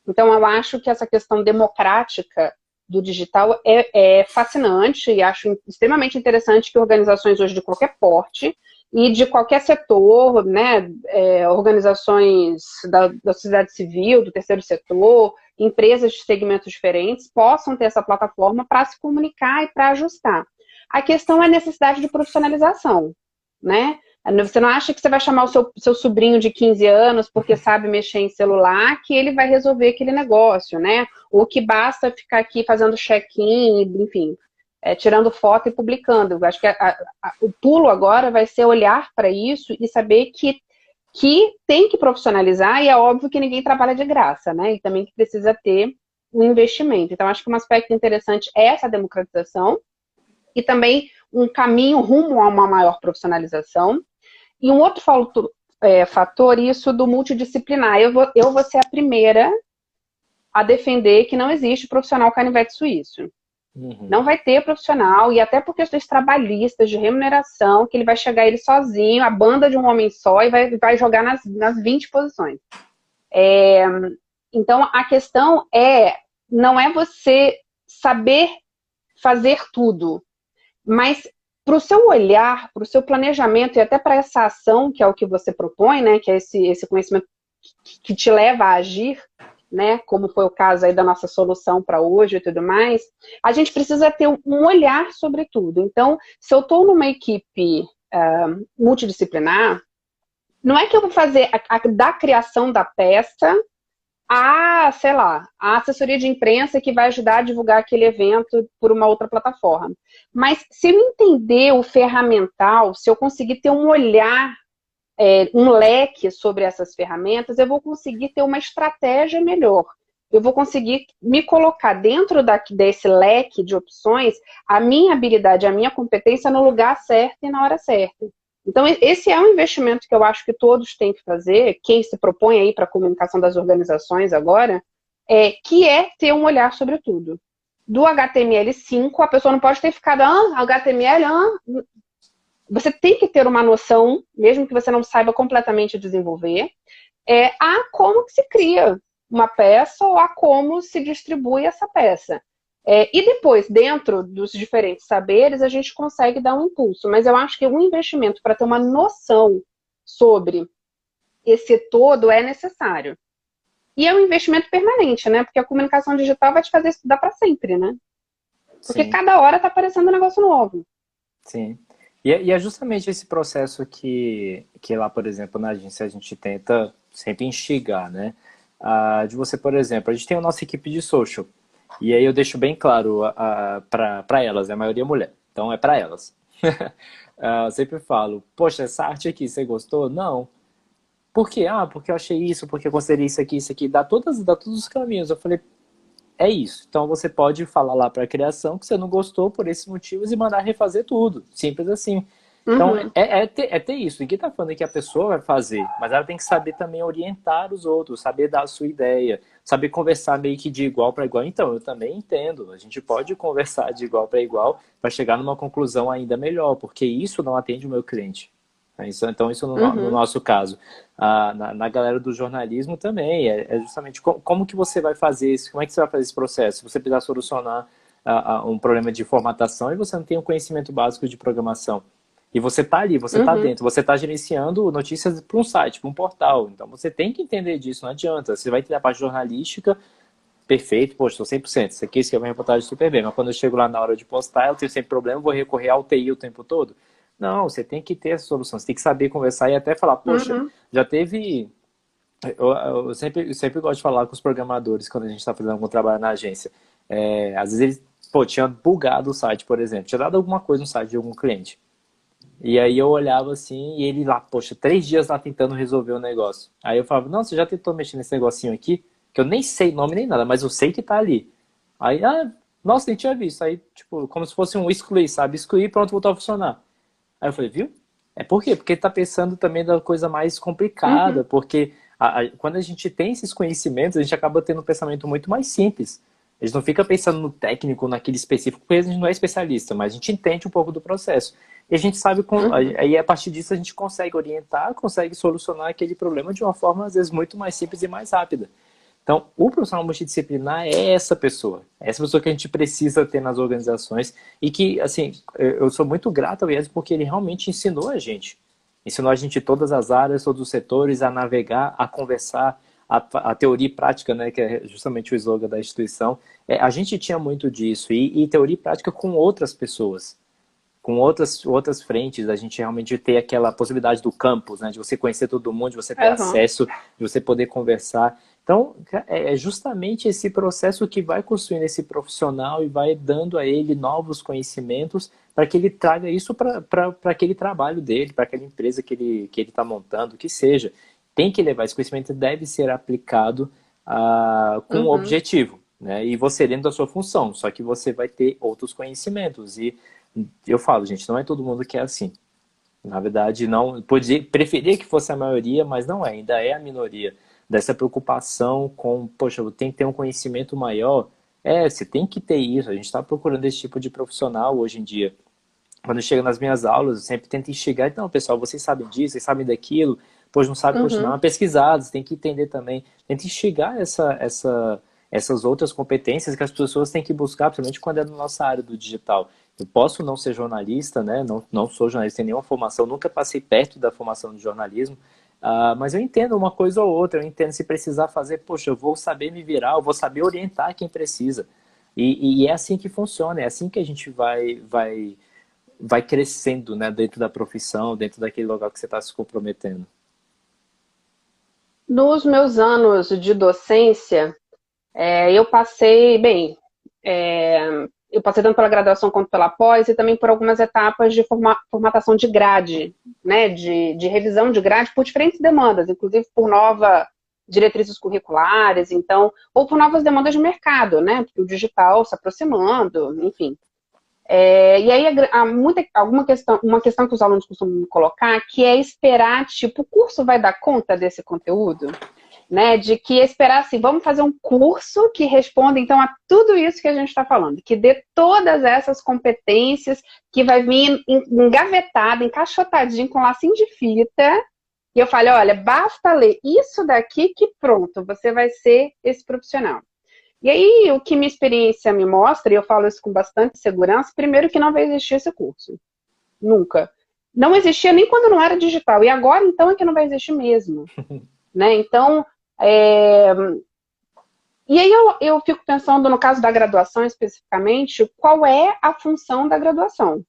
B: Então, eu acho que essa questão democrática do digital é fascinante e acho extremamente interessante que organizações hoje de qualquer porte e de qualquer setor, né, organizações da sociedade civil, do terceiro setor, empresas de segmentos diferentes, possam ter essa plataforma para se comunicar e para ajustar. A questão é a necessidade de profissionalização, né? Você não acha que você vai chamar o seu sobrinho de 15 anos porque sabe mexer em celular que ele vai resolver aquele negócio, né? Ou que basta ficar aqui fazendo check-in, enfim, tirando foto e publicando. Eu acho que o pulo agora vai ser olhar para isso e saber que tem que profissionalizar, e é óbvio que ninguém trabalha de graça, né? E também que precisa ter um investimento. Então, acho que um aspecto interessante é essa democratização e também um caminho rumo a uma maior profissionalização. E um outro fator, isso do multidisciplinar. Eu vou ser a primeira a defender que não existe profissional canivete suíço. Não vai ter profissional, e até por questões trabalhistas, de remuneração, que ele vai chegar ele sozinho, a banda de um homem só, e vai jogar nas 20 posições. Então, a questão não é você saber fazer tudo, mas para o seu olhar, para o seu planejamento e até para essa ação, que é o que você propõe, né, que é esse conhecimento que te leva a agir, né, como foi o caso aí da nossa solução para hoje e tudo mais, a gente precisa ter um olhar sobre tudo. Então, se eu estou numa equipe multidisciplinar, Não é que eu vou fazer da criação da peça sei lá, a assessoria de imprensa que vai ajudar a divulgar aquele evento por uma outra plataforma. Mas se eu entender o ferramental, se eu conseguir ter um olhar, um leque sobre essas ferramentas, eu vou conseguir ter uma estratégia melhor. Eu vou conseguir me colocar dentro desse leque de opções a minha habilidade, a minha competência no lugar certo e na hora certa. Então, esse é um investimento que eu acho que todos têm que fazer, quem se propõe aí para a comunicação das organizações agora, que é ter um olhar sobre tudo. Do HTML5, a pessoa não pode ter ficado, HTML, você tem que ter uma noção, mesmo que você não saiba completamente desenvolver, a como que se cria uma peça ou a como se distribui essa peça. E depois, dentro dos diferentes saberes, a gente consegue dar um impulso. Mas eu acho que um investimento para ter uma noção sobre esse todo é necessário. E é um investimento permanente, né? Porque a comunicação digital vai te fazer estudar para sempre, né? Porque
A: Sim,
B: cada hora está aparecendo um negócio novo.
A: sim. E é justamente esse processo que lá, por exemplo, na agência a gente tenta sempre instigar, né? De você, por exemplo, a gente tem a nossa equipe de social. E aí eu deixo bem claro para elas, né? A maioria é mulher, então é para elas. Eu sempre falo, poxa, essa arte aqui, você gostou? Não. Por quê? Porque eu achei isso, porque eu considerei isso aqui. Dá todos os caminhos. Eu falei, é isso. Então você pode falar lá para a criação que você não gostou por esses motivos e mandar refazer tudo. Simples assim. Então
B: Uhum,
A: é ter isso. Ninguém está falando que a pessoa vai fazer, mas ela tem que saber também orientar os outros, saber dar a sua ideia, saber conversar meio que de igual para igual. Então, eu também entendo. A gente pode conversar de igual para igual para chegar numa conclusão ainda melhor, porque isso não atende o meu cliente. Então, isso no
B: uhum,
A: nosso caso. Na galera do jornalismo também, é justamente como que você vai fazer isso, como é que você vai fazer esse processo? Você precisa solucionar um problema de formatação e você não tem um conhecimento básico de programação. E você está ali, você está
B: uhum,
A: dentro, você está gerenciando notícias para um site, para um portal. Então você tem que entender disso, não adianta. Você vai ter a parte jornalística, perfeito, poxa, estou 100%. Isso aqui é uma reportagem super bem. Mas quando eu chego lá na hora de postar, eu tenho sempre problema, vou recorrer ao TI o tempo todo. Não, você tem que ter essa solução, você tem que saber conversar e até falar, poxa,
B: uhum.
A: já teve. Eu sempre gosto de falar com os programadores quando a gente está fazendo algum trabalho na agência. Às vezes eles, tinha bugado o site, por exemplo, tinha dado alguma coisa no site de algum cliente. E aí eu olhava assim e ele lá, poxa, 3 dias lá tentando resolver o negócio. Aí eu falava, não, você já tentou mexer nesse negocinho aqui? Que eu nem sei nome nem nada, mas eu sei que tá ali. Aí, nossa, nem tinha visto. Aí, tipo, como se fosse um excluir, sabe? Excluir e pronto, voltou a funcionar. Aí eu falei, viu? Por quê? Porque ele tá pensando também da coisa mais complicada,
B: Uhum,
A: porque quando a gente tem esses conhecimentos, a gente acaba tendo um pensamento muito mais simples. A gente não fica pensando no técnico, naquele específico, porque a gente não é especialista, mas a gente entende um pouco do processo. E a gente sabe,
B: uhum,
A: aí a partir disso a gente consegue orientar, consegue solucionar aquele problema de uma forma, às vezes, muito mais simples e mais rápida. Então, o profissional multidisciplinar é essa pessoa que a gente precisa ter nas organizações e que, assim, eu sou muito grato ao IES porque ele realmente ensinou a gente todas as áreas, todos os setores a navegar, a conversar, a teoria e prática, né, que é justamente o slogan da instituição. A gente tinha muito disso e teoria e prática com outras pessoas, com outras frentes, a gente realmente ter aquela possibilidade do campus, né, de você conhecer todo mundo, de você ter
B: uhum.
A: acesso, de você poder conversar. Então, é justamente esse processo que vai construindo esse profissional e vai dando a ele novos conhecimentos para que ele traga isso para aquele trabalho dele, para aquela empresa que ele está montando, que seja. Tem que levar esse conhecimento, deve ser aplicado com um
B: Uhum.
A: objetivo, né? E você dentro da sua função, só que você vai ter outros conhecimentos. E eu falo, gente, não é todo mundo que é assim. Na verdade, não preferia que fosse a maioria, mas não é, ainda é a minoria. Dessa preocupação com, poxa, eu tenho que ter um conhecimento maior. Você tem que ter isso. A gente está procurando esse tipo de profissional hoje em dia. Quando chega nas minhas aulas, eu sempre tento instigar, então, pessoal, vocês sabem disso, vocês sabem daquilo, pois não sabe, poxa, não,
B: Uhum.
A: é pesquisado, você tem que entender também. Tenta instigar essas outras competências que as pessoas têm que buscar, principalmente quando é na nossa área do digital. Eu posso não ser jornalista, né? Não sou jornalista, tenho nenhuma formação, nunca passei perto da formação de jornalismo, mas eu entendo uma coisa ou outra, eu entendo se precisar fazer, poxa, eu vou saber me virar, eu vou saber orientar quem precisa. E é assim que funciona, é assim que a gente vai crescendo, né, dentro da profissão, dentro daquele lugar que você está se comprometendo.
B: Nos meus anos de docência, eu passei, bem, eu passei tanto pela graduação quanto pela pós e também por algumas etapas de formatação de grade, né, de revisão de grade por diferentes demandas, inclusive por novas diretrizes curriculares, então, ou por novas demandas de mercado, né, porque o digital se aproximando, enfim. E aí, uma questão que os alunos costumam me colocar, que é esperar, tipo, o curso vai dar conta desse conteúdo? Né, de que esperar assim, vamos fazer um curso que responda então a tudo isso que a gente está falando, que dê todas essas competências, que vai vir engavetado, encaixotadinho com lacinho de fita, e eu falo, olha, basta ler isso daqui que pronto, você vai ser esse profissional. E aí, o que minha experiência me mostra, e eu falo isso com bastante segurança, primeiro que não vai existir esse curso. Nunca. Não existia nem quando não era digital. E agora, então, é que não vai existir mesmo. Né? Então, e aí eu fico pensando, no caso da graduação especificamente, qual é a função da graduação,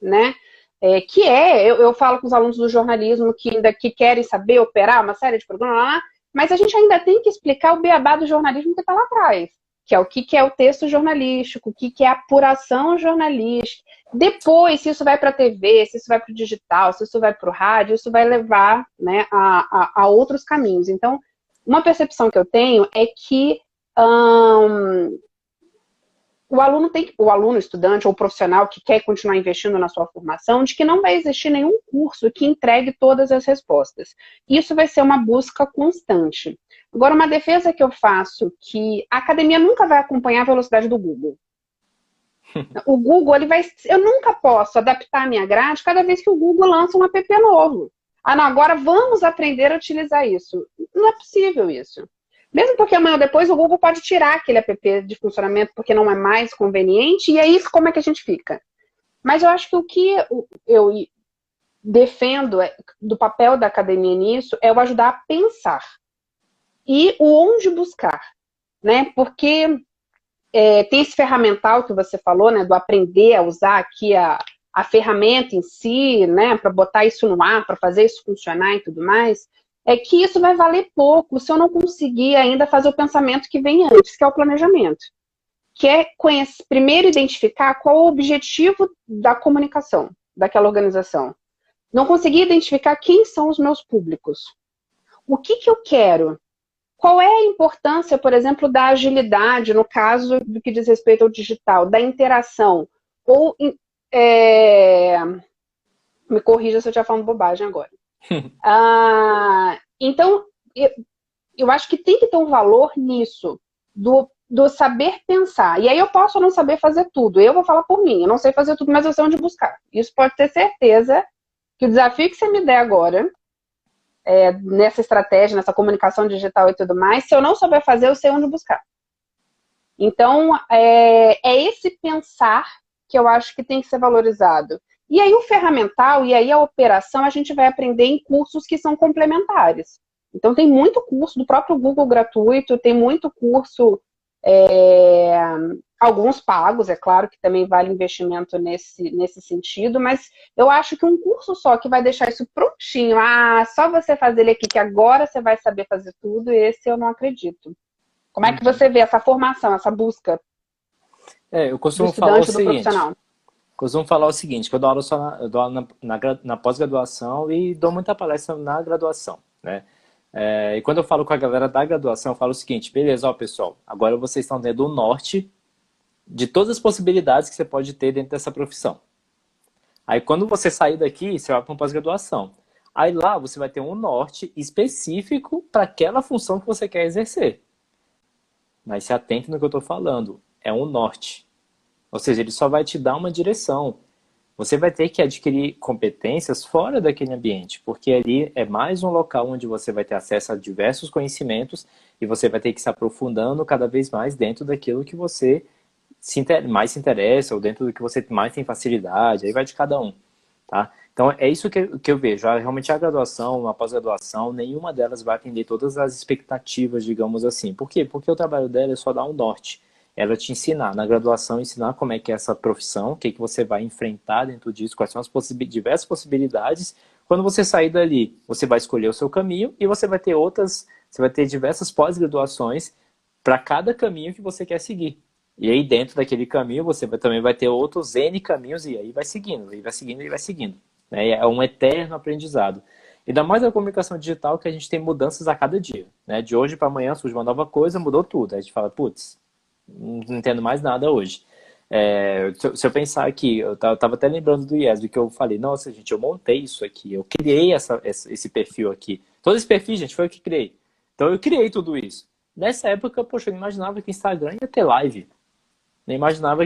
B: né? Eu falo com os alunos do jornalismo que querem saber operar uma série de programas lá, mas a gente ainda tem que explicar o beabá do jornalismo que está lá atrás, que é o que é o texto jornalístico, o que é a apuração jornalística. Depois, se isso vai para a TV, se isso vai para o digital, se isso vai para o rádio, isso vai levar, né, a outros caminhos. Então, uma percepção que eu tenho é que o aluno, estudante ou profissional que quer continuar investindo na sua formação, de que não vai existir nenhum curso que entregue todas as respostas. Isso vai ser uma busca constante. Agora, uma defesa que eu faço, que a academia nunca vai acompanhar a velocidade do Google. O Google, eu nunca posso adaptar a minha grade cada vez que o Google lança um app novo. Ah, não, agora vamos aprender a utilizar isso. Não é possível isso. Mesmo porque amanhã ou depois o Google pode tirar aquele app de funcionamento porque não é mais conveniente, e aí como é que a gente fica? Mas eu acho que o que eu defendo do papel da academia nisso é o ajudar a pensar. E o onde buscar, né? Porque tem esse ferramental que você falou, né? Do aprender a usar aqui a ferramenta em si, né? Para botar isso no ar, para fazer isso funcionar e tudo mais. É que isso vai valer pouco se eu não conseguir ainda fazer o pensamento que vem antes, que é o planejamento. Que é primeiro identificar qual é o objetivo da comunicação daquela organização. Não conseguir identificar quem são os meus públicos. O que eu quero? Qual é a importância, por exemplo, da agilidade, no caso do que diz respeito ao digital, da interação? Ou, me corrija se eu estiver falando bobagem agora. Então, eu acho que tem que ter um valor nisso, do saber pensar. E aí eu posso não saber fazer tudo. Eu vou falar por mim. Eu não sei fazer tudo, mas eu sei onde buscar. Isso pode ter certeza que o desafio que você me der agora, nessa estratégia, nessa comunicação digital e tudo mais, se eu não souber fazer, eu sei onde buscar. Então, é esse pensar que eu acho que tem que ser valorizado. E aí o ferramental e aí a operação a gente vai aprender em cursos que são complementares. Então tem muito curso do próprio Google gratuito, tem muito curso, alguns pagos, é claro que também vale investimento nesse sentido, mas eu acho que um curso só que vai deixar isso prontinho, só você fazer ele aqui que agora você vai saber fazer tudo, esse eu não acredito. Como é que você vê essa formação, essa busca
A: Eu
B: do
A: costumo falar o
B: estudante, do
A: seguinte,
B: profissional?
A: que eu dou aula só eu dou aula na pós-graduação e dou muita palestra na graduação, né? E quando eu falo com a galera da graduação, eu falo o seguinte, beleza, ó pessoal, agora vocês estão tendo o norte de todas as possibilidades que você pode ter dentro dessa profissão. Aí quando você sair daqui, você vai para uma pós-graduação. Aí lá você vai ter um norte específico para aquela função que você quer exercer. Mas se atente no que eu estou falando, é um norte. Ou seja, ele só vai te dar uma direção. Você vai ter que adquirir competências fora daquele ambiente, porque ali é mais um local onde você vai ter acesso a diversos conhecimentos e você vai ter que se aprofundando cada vez mais dentro daquilo que você mais se interessa ou dentro do que você mais tem facilidade, aí vai de cada um, tá? Então é isso que eu vejo, realmente a graduação, a pós-graduação, nenhuma delas vai atender todas as expectativas, digamos assim. Por quê? Porque o trabalho dela é só dar um norte. ela te ensinar, na graduação, ensinar como é que é essa profissão, o que que você vai enfrentar dentro disso, quais são as diversas possibilidades. Quando você sair dali, você vai escolher o seu caminho e você vai ter diversas pós-graduações para cada caminho que você quer seguir. E aí dentro daquele caminho também vai ter outros N caminhos e aí vai seguindo, e vai seguindo, e vai seguindo. Né? É um eterno aprendizado. Ainda mais na comunicação digital que a gente tem mudanças a cada dia. Né? De hoje para amanhã surge uma nova coisa, mudou tudo. Aí a gente fala, putz, não entendo mais nada hoje. Se eu pensar aqui, eu estava até lembrando do IESB que eu falei, nossa gente, eu montei isso aqui, eu criei esse perfil aqui. Todo esse perfil, gente, foi eu que criei. Então eu criei tudo isso. Nessa época, poxa, eu não imaginava que o Instagram ia ter live. Não imaginava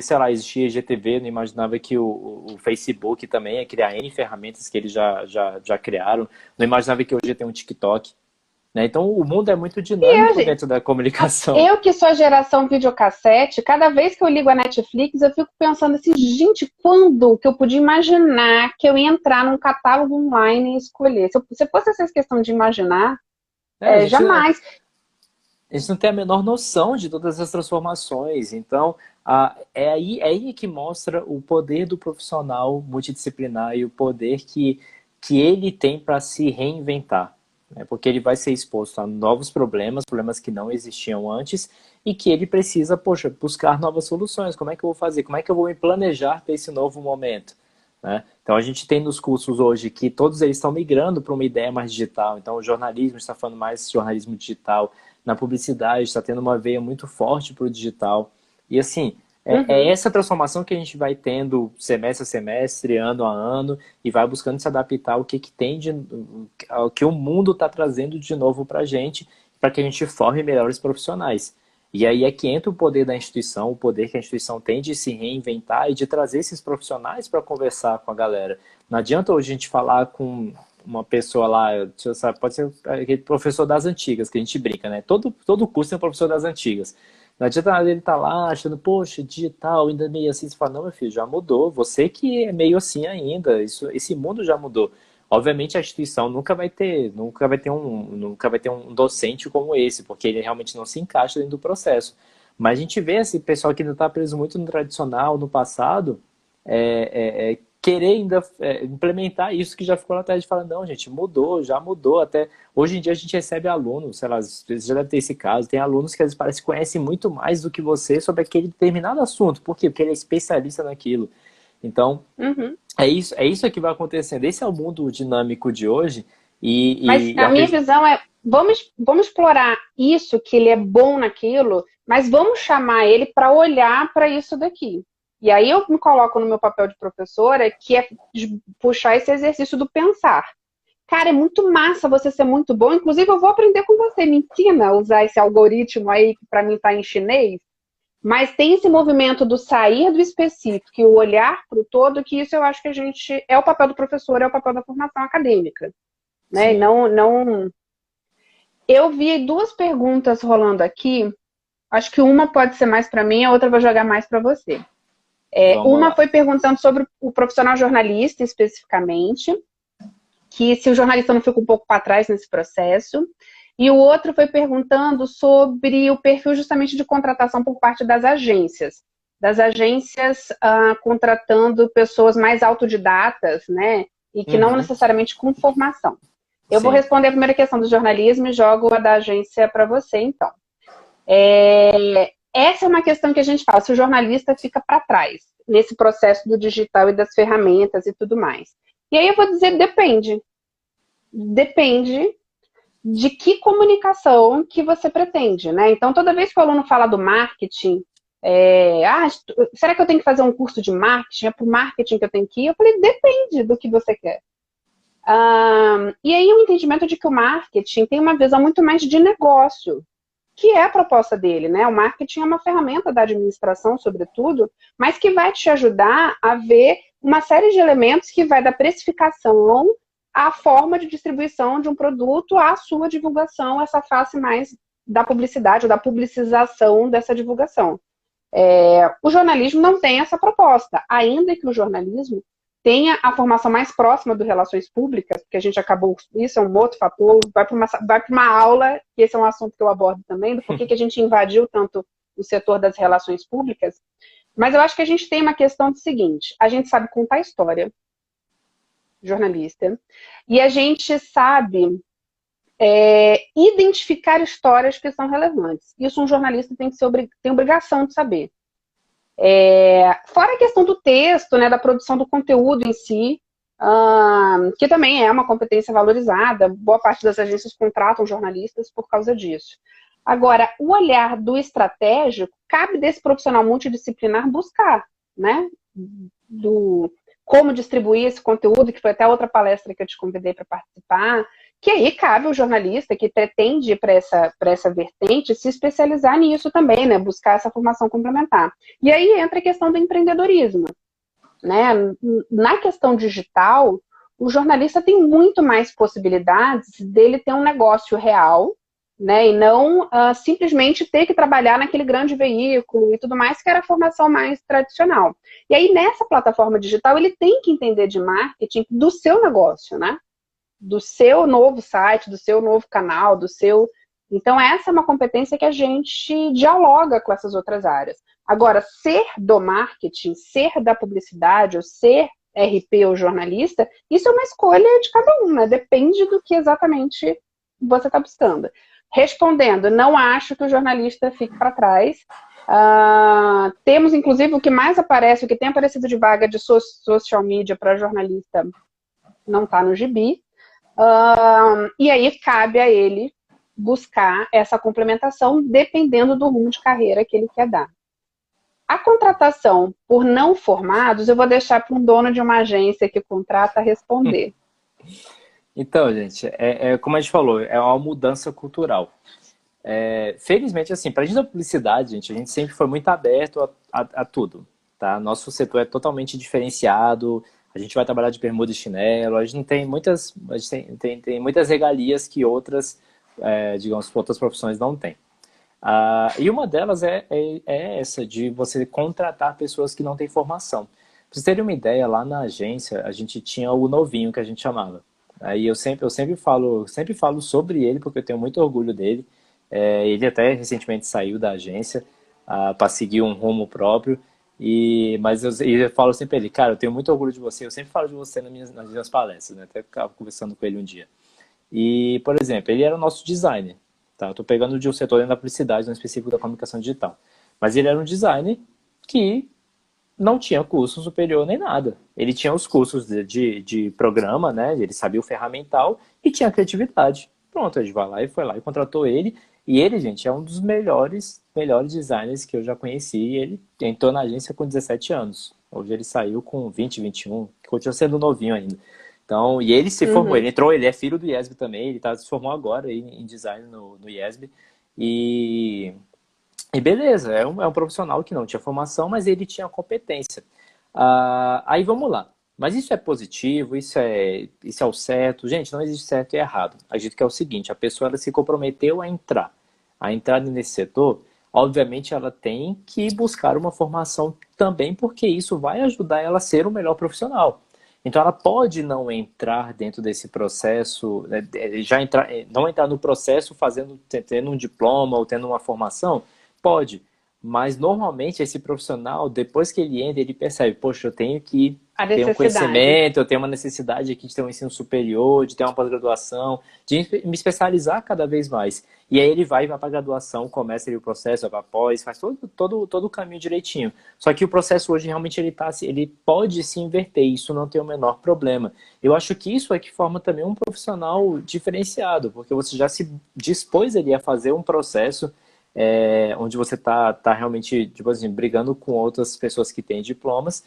A: sei lá, existia IGTV, não imaginava que o Facebook também ia criar N ferramentas que eles já criaram. Não imaginava que hoje ia ter um TikTok. Né? Então o mundo é muito dinâmico dentro da comunicação.
B: Eu que sou geração videocassete, cada vez que eu ligo a Netflix, eu fico pensando assim, gente, quando que eu podia imaginar que eu ia entrar num catálogo online e escolher? Se fosse essa questão de imaginar, jamais.
A: A gente não tem a menor noção de todas as transformações. Então, é aí que mostra o poder do profissional multidisciplinar e o poder que ele tem para se reinventar. Né? Porque ele vai ser exposto a novos problemas que não existiam antes, e que ele precisa, poxa, buscar novas soluções. Como é que eu vou fazer? Como é que eu vou me planejar para esse novo momento? Né? Então, a gente tem nos cursos hoje que todos eles estão migrando para uma ideia mais digital. Então, o jornalismo está falando mais de jornalismo digital. Na publicidade, está tendo uma veia muito forte para o digital. E assim, é essa transformação que a gente vai tendo semestre a semestre, ano a ano, e vai buscando se adaptar ao que tem ao que o mundo está trazendo de novo para a gente, para que a gente forme melhores profissionais. E aí é que entra o poder da instituição, o poder que a instituição tem de se reinventar e de trazer esses profissionais para conversar com a galera. Não adianta hoje a gente falar com uma pessoa lá, pode ser aquele professor das antigas, que a gente brinca, né? Todo curso tem um professor das antigas. Não adianta nada ele estar lá achando, poxa, digital, ainda meio assim. Você fala, não, meu filho, já mudou. Você que é meio assim ainda. Esse mundo já mudou. Obviamente a instituição nunca vai ter um docente como esse, porque ele realmente não se encaixa dentro do processo. Mas a gente vê esse pessoal que ainda está preso muito no tradicional, no passado, querer ainda implementar isso que já ficou lá atrás, de falar, não, gente, mudou, já mudou. Até hoje em dia a gente recebe alunos, sei lá, você já deve ter esse caso, tem alunos que às vezes parece que conhecem muito mais do que você sobre aquele determinado assunto. Por quê? Porque ele é especialista naquilo. Então, é isso que vai acontecendo. Esse é o mundo dinâmico de hoje.
B: Mas a minha visão é, vamos explorar isso, que ele é bom naquilo, mas vamos chamar ele para olhar para isso daqui. E aí eu me coloco no meu papel de professora, que é puxar esse exercício do pensar. Cara, é muito massa você ser muito bom, inclusive eu vou aprender com você, me ensina a usar esse algoritmo aí, que para mim está em chinês, mas tem esse movimento do sair do específico e o olhar para o todo, que isso eu acho que a gente, é o papel do professor, é o papel da formação acadêmica. Né? Não... Eu vi duas perguntas rolando aqui, acho que uma pode ser mais para mim, a outra eu vou jogar mais para você. Uma foi perguntando sobre o profissional jornalista, especificamente, que se o jornalista não fica um pouco para trás nesse processo. E o outro foi perguntando sobre o perfil justamente de contratação por parte das agências. Contratando pessoas mais autodidatas, né? E que não necessariamente com formação. Eu vou responder a primeira questão do jornalismo e jogo a da agência para você, então. Essa é uma questão que a gente fala, se o jornalista fica para trás nesse processo do digital e das ferramentas e tudo mais. E aí eu vou dizer, depende. Depende de que comunicação que você pretende, né? Então, toda vez que o aluno fala do marketing, será que eu tenho que fazer um curso de marketing? É para o marketing que eu tenho que ir? Eu falei, depende do que você quer. E aí o entendimento de que o marketing tem uma visão muito mais de negócio, que é a proposta dele, né? O marketing é uma ferramenta da administração, sobretudo, mas que vai te ajudar a ver uma série de elementos que vai da precificação à forma de distribuição de um produto, à sua divulgação, essa face mais da publicidade ou da publicização dessa divulgação. O jornalismo não tem essa proposta, ainda que o jornalismo tenha a formação mais próxima do relações públicas, porque a gente acabou, isso é um outro fator, vai para uma aula, que esse é um assunto que eu abordo também, do porquê que a gente invadiu tanto o setor das relações públicas, mas eu acho que a gente tem uma questão do seguinte, a gente sabe contar história, jornalista, e a gente sabe identificar histórias que são relevantes. Isso um jornalista tem obrigação de saber. Fora a questão do texto, né, da produção do conteúdo em si, que também é uma competência valorizada, boa parte das agências contratam jornalistas por causa disso. Agora, o olhar do estratégico, cabe desse profissional multidisciplinar buscar, né, como distribuir esse conteúdo, que foi até outra palestra que eu te convidei para participar, que aí cabe ao jornalista que pretende ir para essa vertente se especializar nisso também, né, buscar essa formação complementar. E aí entra a questão do empreendedorismo. Né? Na questão digital, o jornalista tem muito mais possibilidades dele ter um negócio real, né? E não simplesmente ter que trabalhar naquele grande veículo e tudo mais, que era a formação mais tradicional. E aí, nessa plataforma digital, ele tem que entender de marketing do seu negócio, né? Do seu novo site, do seu novo canal, do seu... Então, essa é uma competência que a gente dialoga com essas outras áreas. Agora, ser do marketing, ser da publicidade, ou ser RP ou jornalista, isso é uma escolha de cada um, né? Depende do que exatamente você está buscando. Respondendo, não acho que o jornalista fique para trás. Temos, inclusive, o que mais aparece, o que tem aparecido de vaga de social media para jornalista não está no gibi. E aí cabe a ele buscar essa complementação dependendo do rumo de carreira que ele quer dar. A contratação por não formados, eu vou deixar para um dono de uma agência que contrata responder.
A: Então, gente, como a gente falou, é uma mudança cultural. Felizmente, assim, para a gente da publicidade, gente, a gente sempre foi muito aberto a tudo, tá? Nosso setor é totalmente diferenciado, a gente vai trabalhar de bermuda e chinelo, a gente não tem muitas, a gente tem muitas regalias que outras, digamos, outras profissões não têm. E uma delas é essa, de você contratar pessoas que não têm formação. Pra vocês terem uma ideia, lá na agência, a gente tinha o novinho, que a gente chamava. Aí eu sempre falo sobre ele, porque eu tenho muito orgulho dele. Ele até recentemente saiu da agência para seguir um rumo próprio. Mas eu falo sempre pra ele, cara, eu tenho muito orgulho de você. Eu sempre falo de você nas minhas palestras, né? Até ficava conversando com ele um dia. E, por exemplo, ele era o nosso designer. Tá? Eu tô pegando de um setor dentro da publicidade, no específico da comunicação digital. Mas ele era um designer que não tinha curso superior nem nada. Ele tinha os cursos de programa, né? Ele sabia o ferramental e tinha criatividade. Pronto, a gente foi lá e contratou ele. E ele, gente, é um dos melhores designers que eu já conheci. Ele entrou na agência com 17 anos. Hoje ele saiu com 20, 21, continua sendo novinho ainda. Então, e ele se formou, ele é filho do IESB também, ele se formou agora aí em design no IESB. E beleza, é um profissional que não tinha formação, mas ele tinha competência. Aí vamos lá. Mas isso é positivo, isso é o certo. Gente, não existe certo e errado. A gente quer o seguinte, a pessoa ela se comprometeu a entrar nesse setor, obviamente ela tem que buscar uma formação também, porque isso vai ajudar ela a ser o melhor profissional. Então ela pode não entrar dentro desse processo, não entrar no processo tendo um diploma ou tendo uma formação, pode. Mas normalmente esse profissional, depois que ele entra, ele percebe, poxa, eu tenho que ter um conhecimento, eu tenho uma necessidade aqui de ter um ensino superior, de ter uma pós-graduação, de me especializar cada vez mais. E aí ele vai para a graduação, começa ali o processo, vai para a pós, faz todo o caminho direitinho. Só que o processo hoje realmente ele pode se inverter, isso não tem o menor problema. Eu acho que isso é que forma também um profissional diferenciado, porque você já se dispôs ali a fazer um processo onde você tá realmente, tipo assim, brigando com outras pessoas que têm diplomas,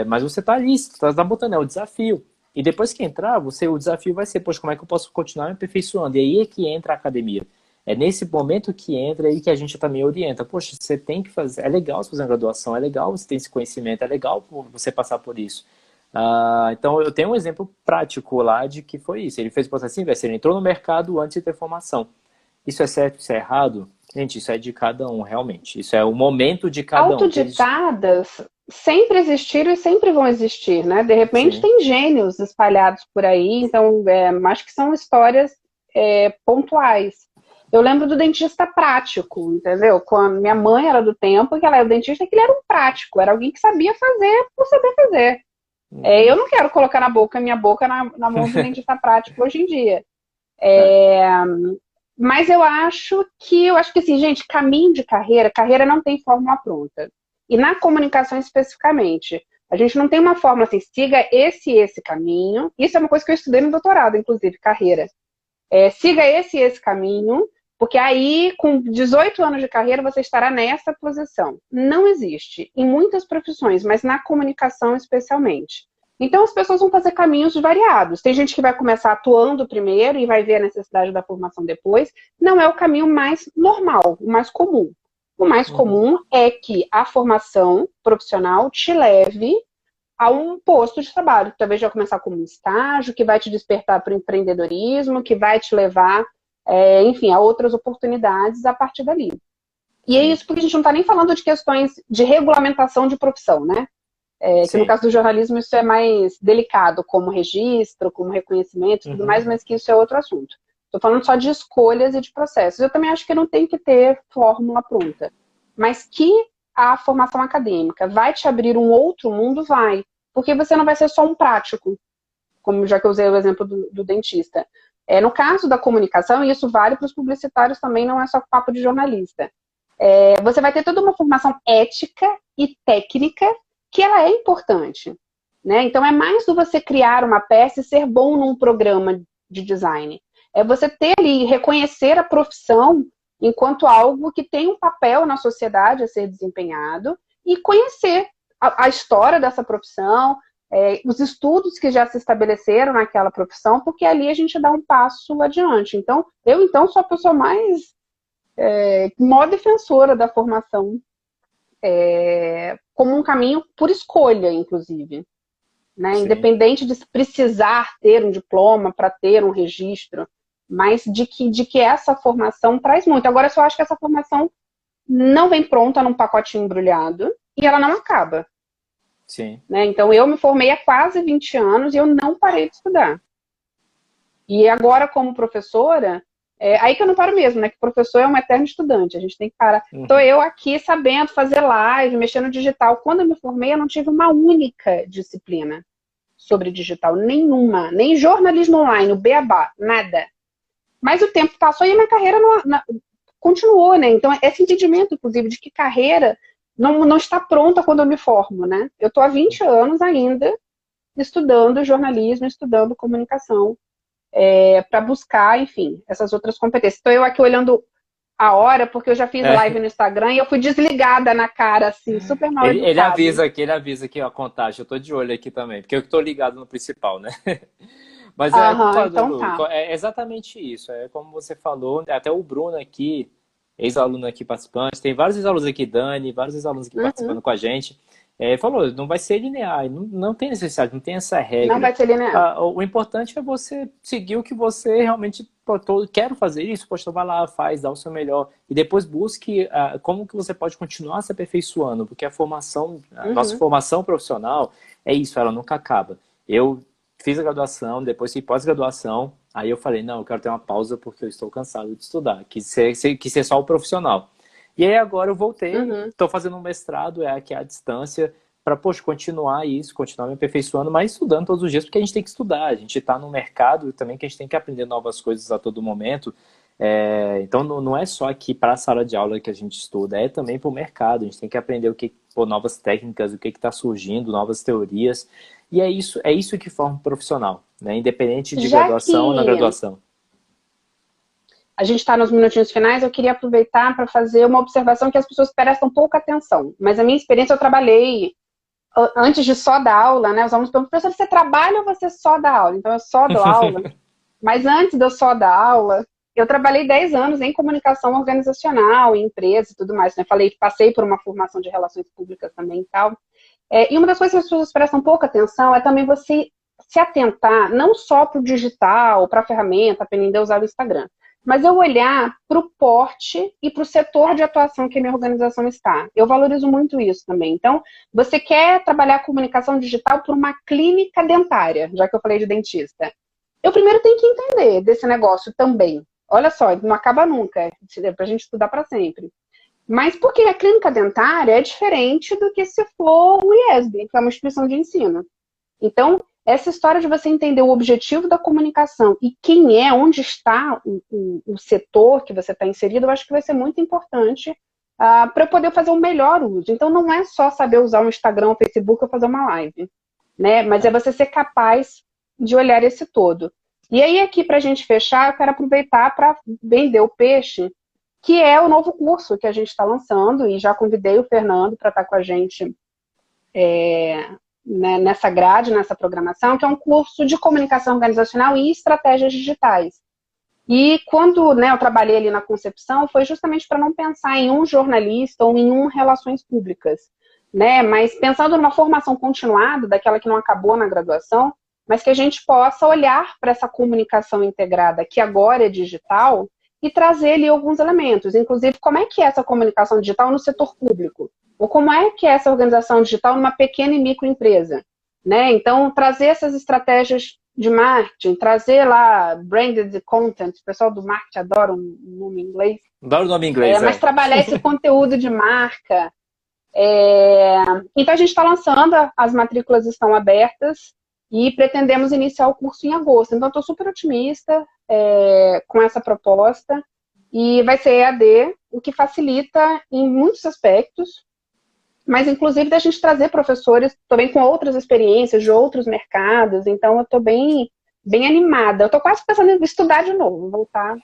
A: mas você tá ali, você tá botando, é o desafio. E depois que entrar, o desafio vai ser, poxa, como é que eu posso continuar me aperfeiçoando? E aí é que entra a academia. É nesse momento que entra aí que a gente também orienta. Poxa, você tem que fazer, é legal você fazer uma graduação, é legal você ter esse conhecimento, é legal você passar por isso. Então eu tenho um exemplo prático lá de que foi isso. Ele fez o processo inverso, ele entrou no mercado antes de ter formação. Isso é certo, isso é errado? Gente, isso é de cada um, realmente. Isso é o momento de cada um.
B: Autodidatas sempre existiram e sempre vão existir, né? De repente, sim, tem gênios espalhados por aí, então acho que são histórias pontuais. Eu lembro do dentista prático, entendeu? Quando minha mãe era do tempo que ela era o dentista, que ele era um prático, era alguém que sabia fazer por saber fazer. Eu
A: Uhum.
B: não quero colocar minha boca na mão de um dentista prático hoje em dia.
A: É.
B: Mas eu acho que assim, gente, caminho de carreira não tem fórmula pronta. E na comunicação especificamente, a gente não tem uma fórmula assim, siga esse caminho. Isso é uma coisa que eu estudei no doutorado, inclusive, carreira. Siga esse caminho, porque aí, com 18 anos de carreira, você estará nessa posição. Não existe. Em muitas profissões, mas na comunicação especialmente. Então, as pessoas vão fazer caminhos variados. Tem gente que vai começar atuando primeiro e vai ver a necessidade da formação depois. Não é o caminho mais normal, o mais comum. O mais
A: Uhum.
B: comum é que a formação profissional te leve a um posto de trabalho. Talvez já começar como um estágio, que vai te despertar para o empreendedorismo, que vai te levar, enfim, a outras oportunidades a partir dali. E é
A: Sim,
B: isso porque a gente não está nem falando de questões de regulamentação de profissão, né? Que no
A: sim.
B: caso do jornalismo isso é mais delicado, como registro, como reconhecimento e tudo mais,
A: Uhum.
B: mas que isso é outro assunto. Estou falando só de escolhas e de processos. Eu também acho que não tem que ter fórmula pronta, mas que a formação acadêmica vai te abrir um outro mundo, vai. Porque você não vai ser só um prático, como já que eu usei o exemplo do dentista. No caso da comunicação, e isso vale para os publicitários também, não é só papo de jornalista. Você vai ter toda uma formação ética e técnica que ela é importante. Né? Então, é mais do você criar uma peça e ser bom num programa de design. É você ter ali, reconhecer a profissão enquanto algo que tem um papel na sociedade a ser desempenhado e conhecer a história dessa profissão, os estudos que já se estabeleceram naquela profissão, porque ali a gente dá um passo adiante. Então, eu sou a pessoa mais maior defensora da formação como um caminho por escolha, inclusive. Né?
A: Sim.
B: Independente de precisar ter um diploma para ter um registro, mas de que essa formação traz muito. Agora, eu só acho que essa formação não vem pronta num pacotinho embrulhado e ela não acaba.
A: Sim.
B: Né? Então, eu me formei há quase 20 anos e eu não parei de estudar. E agora, como professora, aí que eu não paro mesmo, né? Que professor é um eterno estudante, a gente tem que parar. Estou
A: Uhum.
B: eu aqui sabendo fazer live, mexendo no digital. Quando eu me formei, eu não tive uma única disciplina sobre digital, nenhuma, nem jornalismo online, o beabá, nada. Mas o tempo passou e a minha carreira continuou, né? Então, esse entendimento, inclusive, de que carreira não está pronta quando eu me formo, né? Eu estou há 20 anos ainda estudando jornalismo, estudando comunicação, para buscar, enfim, essas outras competências. Estou eu aqui olhando a hora, porque eu já fiz live
A: É,
B: no Instagram e eu fui desligada na cara, assim, super mal educada.
A: ele avisa aqui a contagem. Eu tô de olho aqui também, porque eu tô ligado no principal, né? Mas
B: Aham,
A: concordo,
B: então
A: Lu.
B: tá.
A: É exatamente isso. É como você falou, até o Bruno aqui, ex-aluno aqui participante, tem vários ex-alunos aqui, Dani, vários ex-alunos aqui
B: Uhum.
A: participando com a gente. Falou, não vai ser linear, não tem necessidade, não tem essa
B: Não
A: regra.
B: vai ser linear.
A: O importante é você seguir o que você realmente, pô, quero fazer isso, poxa, então vai lá, faz, dá o seu melhor. E depois busque como que você pode continuar se aperfeiçoando, porque a nossa
B: Uhum.
A: formação profissional é isso, ela nunca acaba. Eu fiz a graduação, depois fiz pós-graduação, aí eu falei, não, eu quero ter uma pausa porque eu estou cansado de estudar, quis ser só o profissional. E aí agora eu voltei,
B: Uhum.
A: estou fazendo um mestrado, aqui à distância, para, poxa, continuar isso, continuar me aperfeiçoando, mas estudando todos os dias, porque a gente tem que estudar, a gente está no mercado também que a gente tem que aprender novas coisas a todo momento. Então não é só aqui para a sala de aula que a gente estuda, é também para o mercado, a gente tem que aprender pô, novas técnicas, o que está surgindo, novas teorias, e é isso que forma um profissional, né? Independente de
B: Já
A: graduação ou na
B: que
A: graduação.
B: a gente está nos minutinhos finais, eu queria aproveitar para fazer uma observação que as pessoas prestam pouca atenção. Mas a minha experiência, eu trabalhei antes de só dar aula, né? Os alunos perguntam, professor, você trabalha ou você só dá aula? Então, eu só dou aula. Mas antes de eu só dar aula, eu trabalhei 10 anos em comunicação organizacional, em empresas e tudo mais. Né? Passei por uma formação de relações públicas também e tal. E uma das coisas que as pessoas prestam pouca atenção é também você se atentar não só para o digital, para a ferramenta, aprender a usar o Instagram, mas eu olhar para o porte e para o setor de atuação que a minha organização está. Eu valorizo muito isso também. Então, você quer trabalhar comunicação digital por uma clínica dentária, já que eu falei de dentista. Eu primeiro tenho que entender desse negócio também. olha só, não acaba nunca, é para a gente estudar para sempre. Mas porque a clínica dentária é diferente do que se for o IESB, que é uma instituição de ensino. Então, essa história de você entender o objetivo da comunicação e quem é, onde está o setor que você está inserido, eu acho que vai ser muito importante para eu poder fazer o melhor uso. Então, não é só saber usar o Instagram, o Facebook ou fazer uma live, né? Mas é você ser capaz de olhar esse todo. E aí, aqui, para a gente fechar, eu quero aproveitar para vender o peixe, que é o novo curso que a gente está lançando, e já convidei o Fernando para estar com a gente né, nessa grade, nessa programação, que é um curso de comunicação organizacional e estratégias digitais. E quando, né, eu trabalhei ali na concepção, foi justamente para não pensar em um jornalista ou em um relações públicas, né, mas pensando numa formação continuada, daquela que não acabou na graduação, mas que a gente possa olhar para essa comunicação integrada, que agora é digital, e trazer ali alguns elementos, inclusive como é que é essa comunicação digital no setor público, ou como é que é essa organização digital numa pequena e microempresa, né? Então, trazer essas estratégias de marketing, trazer lá branded content, o pessoal do marketing adora um nome em inglês.
A: Adoro o nome em inglês,
B: mas trabalhar esse conteúdo de marca. Então, a gente está lançando, as matrículas estão abertas, e pretendemos iniciar o curso em agosto. Então, estou super otimista com essa proposta. E vai ser EAD, o que facilita em muitos aspectos, mas inclusive da gente trazer professores também com outras experiências, de outros mercados. Então, eu estou bem animada. Eu estou quase pensando em estudar de novo, voltar.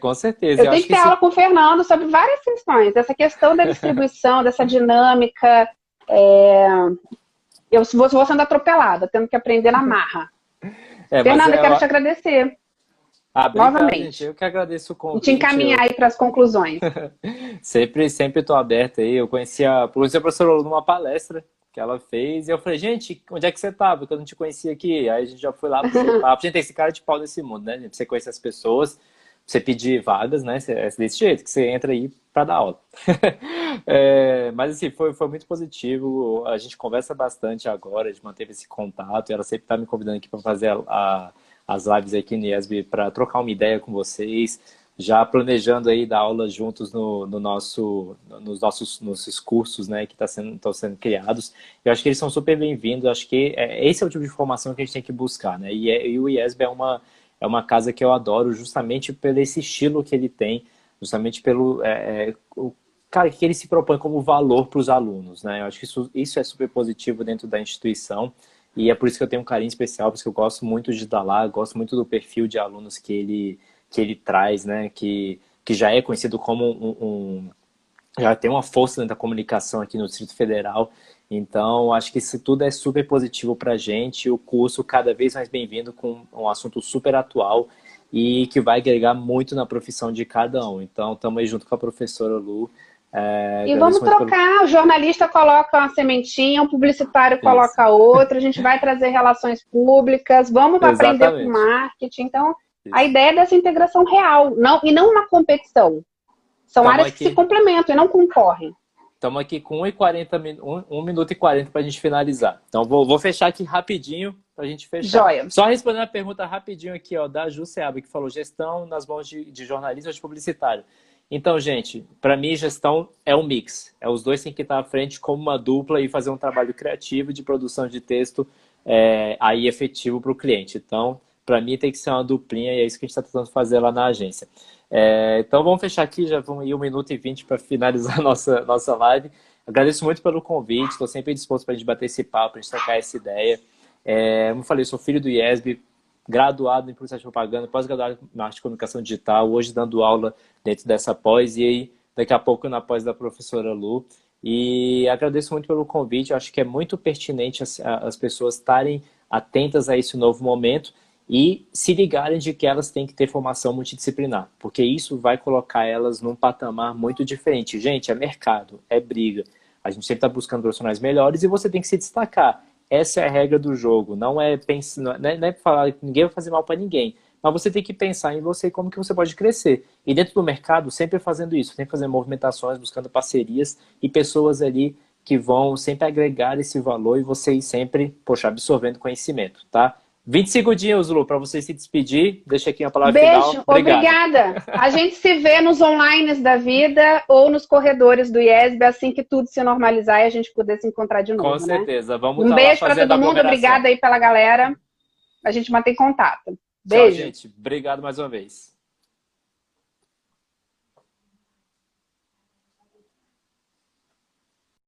A: Com certeza.
B: Eu tenho que ter aula com o Fernando sobre várias questões. Essa questão da distribuição, dessa dinâmica... Eu vou sendo atropelada, tendo que aprender na marra. Fernanda, eu quero te agradecer. Novamente.
A: Gente, eu que agradeço o convite.
B: E te encaminhar aí para as conclusões.
A: sempre estou aberto aí. Eu conheci a professora Lu numa palestra que ela fez, e eu falei, gente, onde é que você estava? Porque eu não te conhecia aqui. Aí a gente já foi lá para o papo. Gente, tem esse cara de pau nesse mundo, né? Você conhece as pessoas, você pedir vagas, né? É desse jeito, que você entra aí para dar aula. Mas assim, foi muito positivo. A gente conversa bastante agora, a gente manteve esse contato, e ela sempre está me convidando aqui para fazer as lives aqui no IESB para trocar uma ideia com vocês, já planejando aí dar aula juntos nos nossos cursos, né, que estão sendo criados. Eu acho que eles são super bem-vindos. Acho que esse é o tipo de formação que a gente tem que buscar, né? E o IESB é uma casa que eu adoro justamente pelo esse estilo que ele tem, justamente pelo cara, que ele se propõe como valor para os alunos, né? Eu acho que isso é super positivo dentro da instituição, e é por isso que eu tenho um carinho especial, porque eu gosto muito de dar lá, gosto muito do perfil de alunos que ele traz, né? Que já é conhecido como já tem uma força dentro da comunicação aqui no Distrito Federal. Então, acho que isso tudo é super positivo para a gente. O curso cada vez mais bem-vindo, com um assunto super atual e que vai agregar muito na profissão de cada um. Então, estamos aí junto com a professora Lu.
B: E vamos trocar, o jornalista coloca uma sementinha, o publicitário coloca outra, a gente vai trazer relações públicas, vamos aprender com marketing. Então, a ideia é dessa integração real, e não uma competição. São áreas que se complementam e não concorrem.
A: Estamos aqui com 1 minuto e 40 para a gente finalizar. Então, vou fechar aqui rapidinho para a gente fechar.
B: Joia.
A: Só respondendo a pergunta rapidinho aqui, da Ju Seabra, que falou gestão nas mãos de jornalista ou de publicitário. Então, gente, para mim, gestão é um mix. Os dois têm que estar à frente como uma dupla e fazer um trabalho criativo de produção de texto aí efetivo para o cliente. Então, para mim, tem que ser uma duplinha, e é isso que a gente está tentando fazer lá na agência. Então, vamos fechar aqui, já vamos ir 1 minuto e 20 para finalizar a nossa live. Agradeço muito pelo convite, estou sempre disposto para a gente bater esse papo, para a gente trocar essa ideia. Como eu falei, eu sou filho do IESB, graduado em publicidade e propaganda, pós-graduado em marketing e comunicação digital, hoje dando aula dentro dessa pós, e aí daqui a pouco na pós da professora Lu. E agradeço muito pelo convite, eu acho que é muito pertinente as pessoas estarem atentas a esse novo momento e se ligarem de que elas têm que ter formação multidisciplinar, porque isso vai colocar elas num patamar muito diferente. Gente, é mercado, é briga. A gente sempre está buscando profissionais melhores e você tem que se destacar. Essa é a regra do jogo. Não é falar que ninguém vai fazer mal para ninguém, mas você tem que pensar em você, como que você pode crescer. E dentro do mercado, sempre fazendo isso, sempre fazendo movimentações, buscando parcerias e pessoas ali que vão sempre agregar esse valor e você ir sempre, absorvendo conhecimento, tá? 20 segundinhos, Lu, para você se despedir. Deixa aqui a palavra
B: Beijo,
A: final. Obrigado.
B: obrigada. A gente se vê nos onlines da vida ou nos corredores do IESB assim que tudo se normalizar e a gente poder se encontrar de novo,
A: Com certeza.
B: né?
A: Vamos
B: Um
A: estar lá
B: beijo para
A: fazendo
B: todo mundo,
A: aglomeração.
B: obrigada aí pela galera. A gente mantém contato.
A: Tchau,
B: Beijo.
A: gente. Obrigado mais uma vez.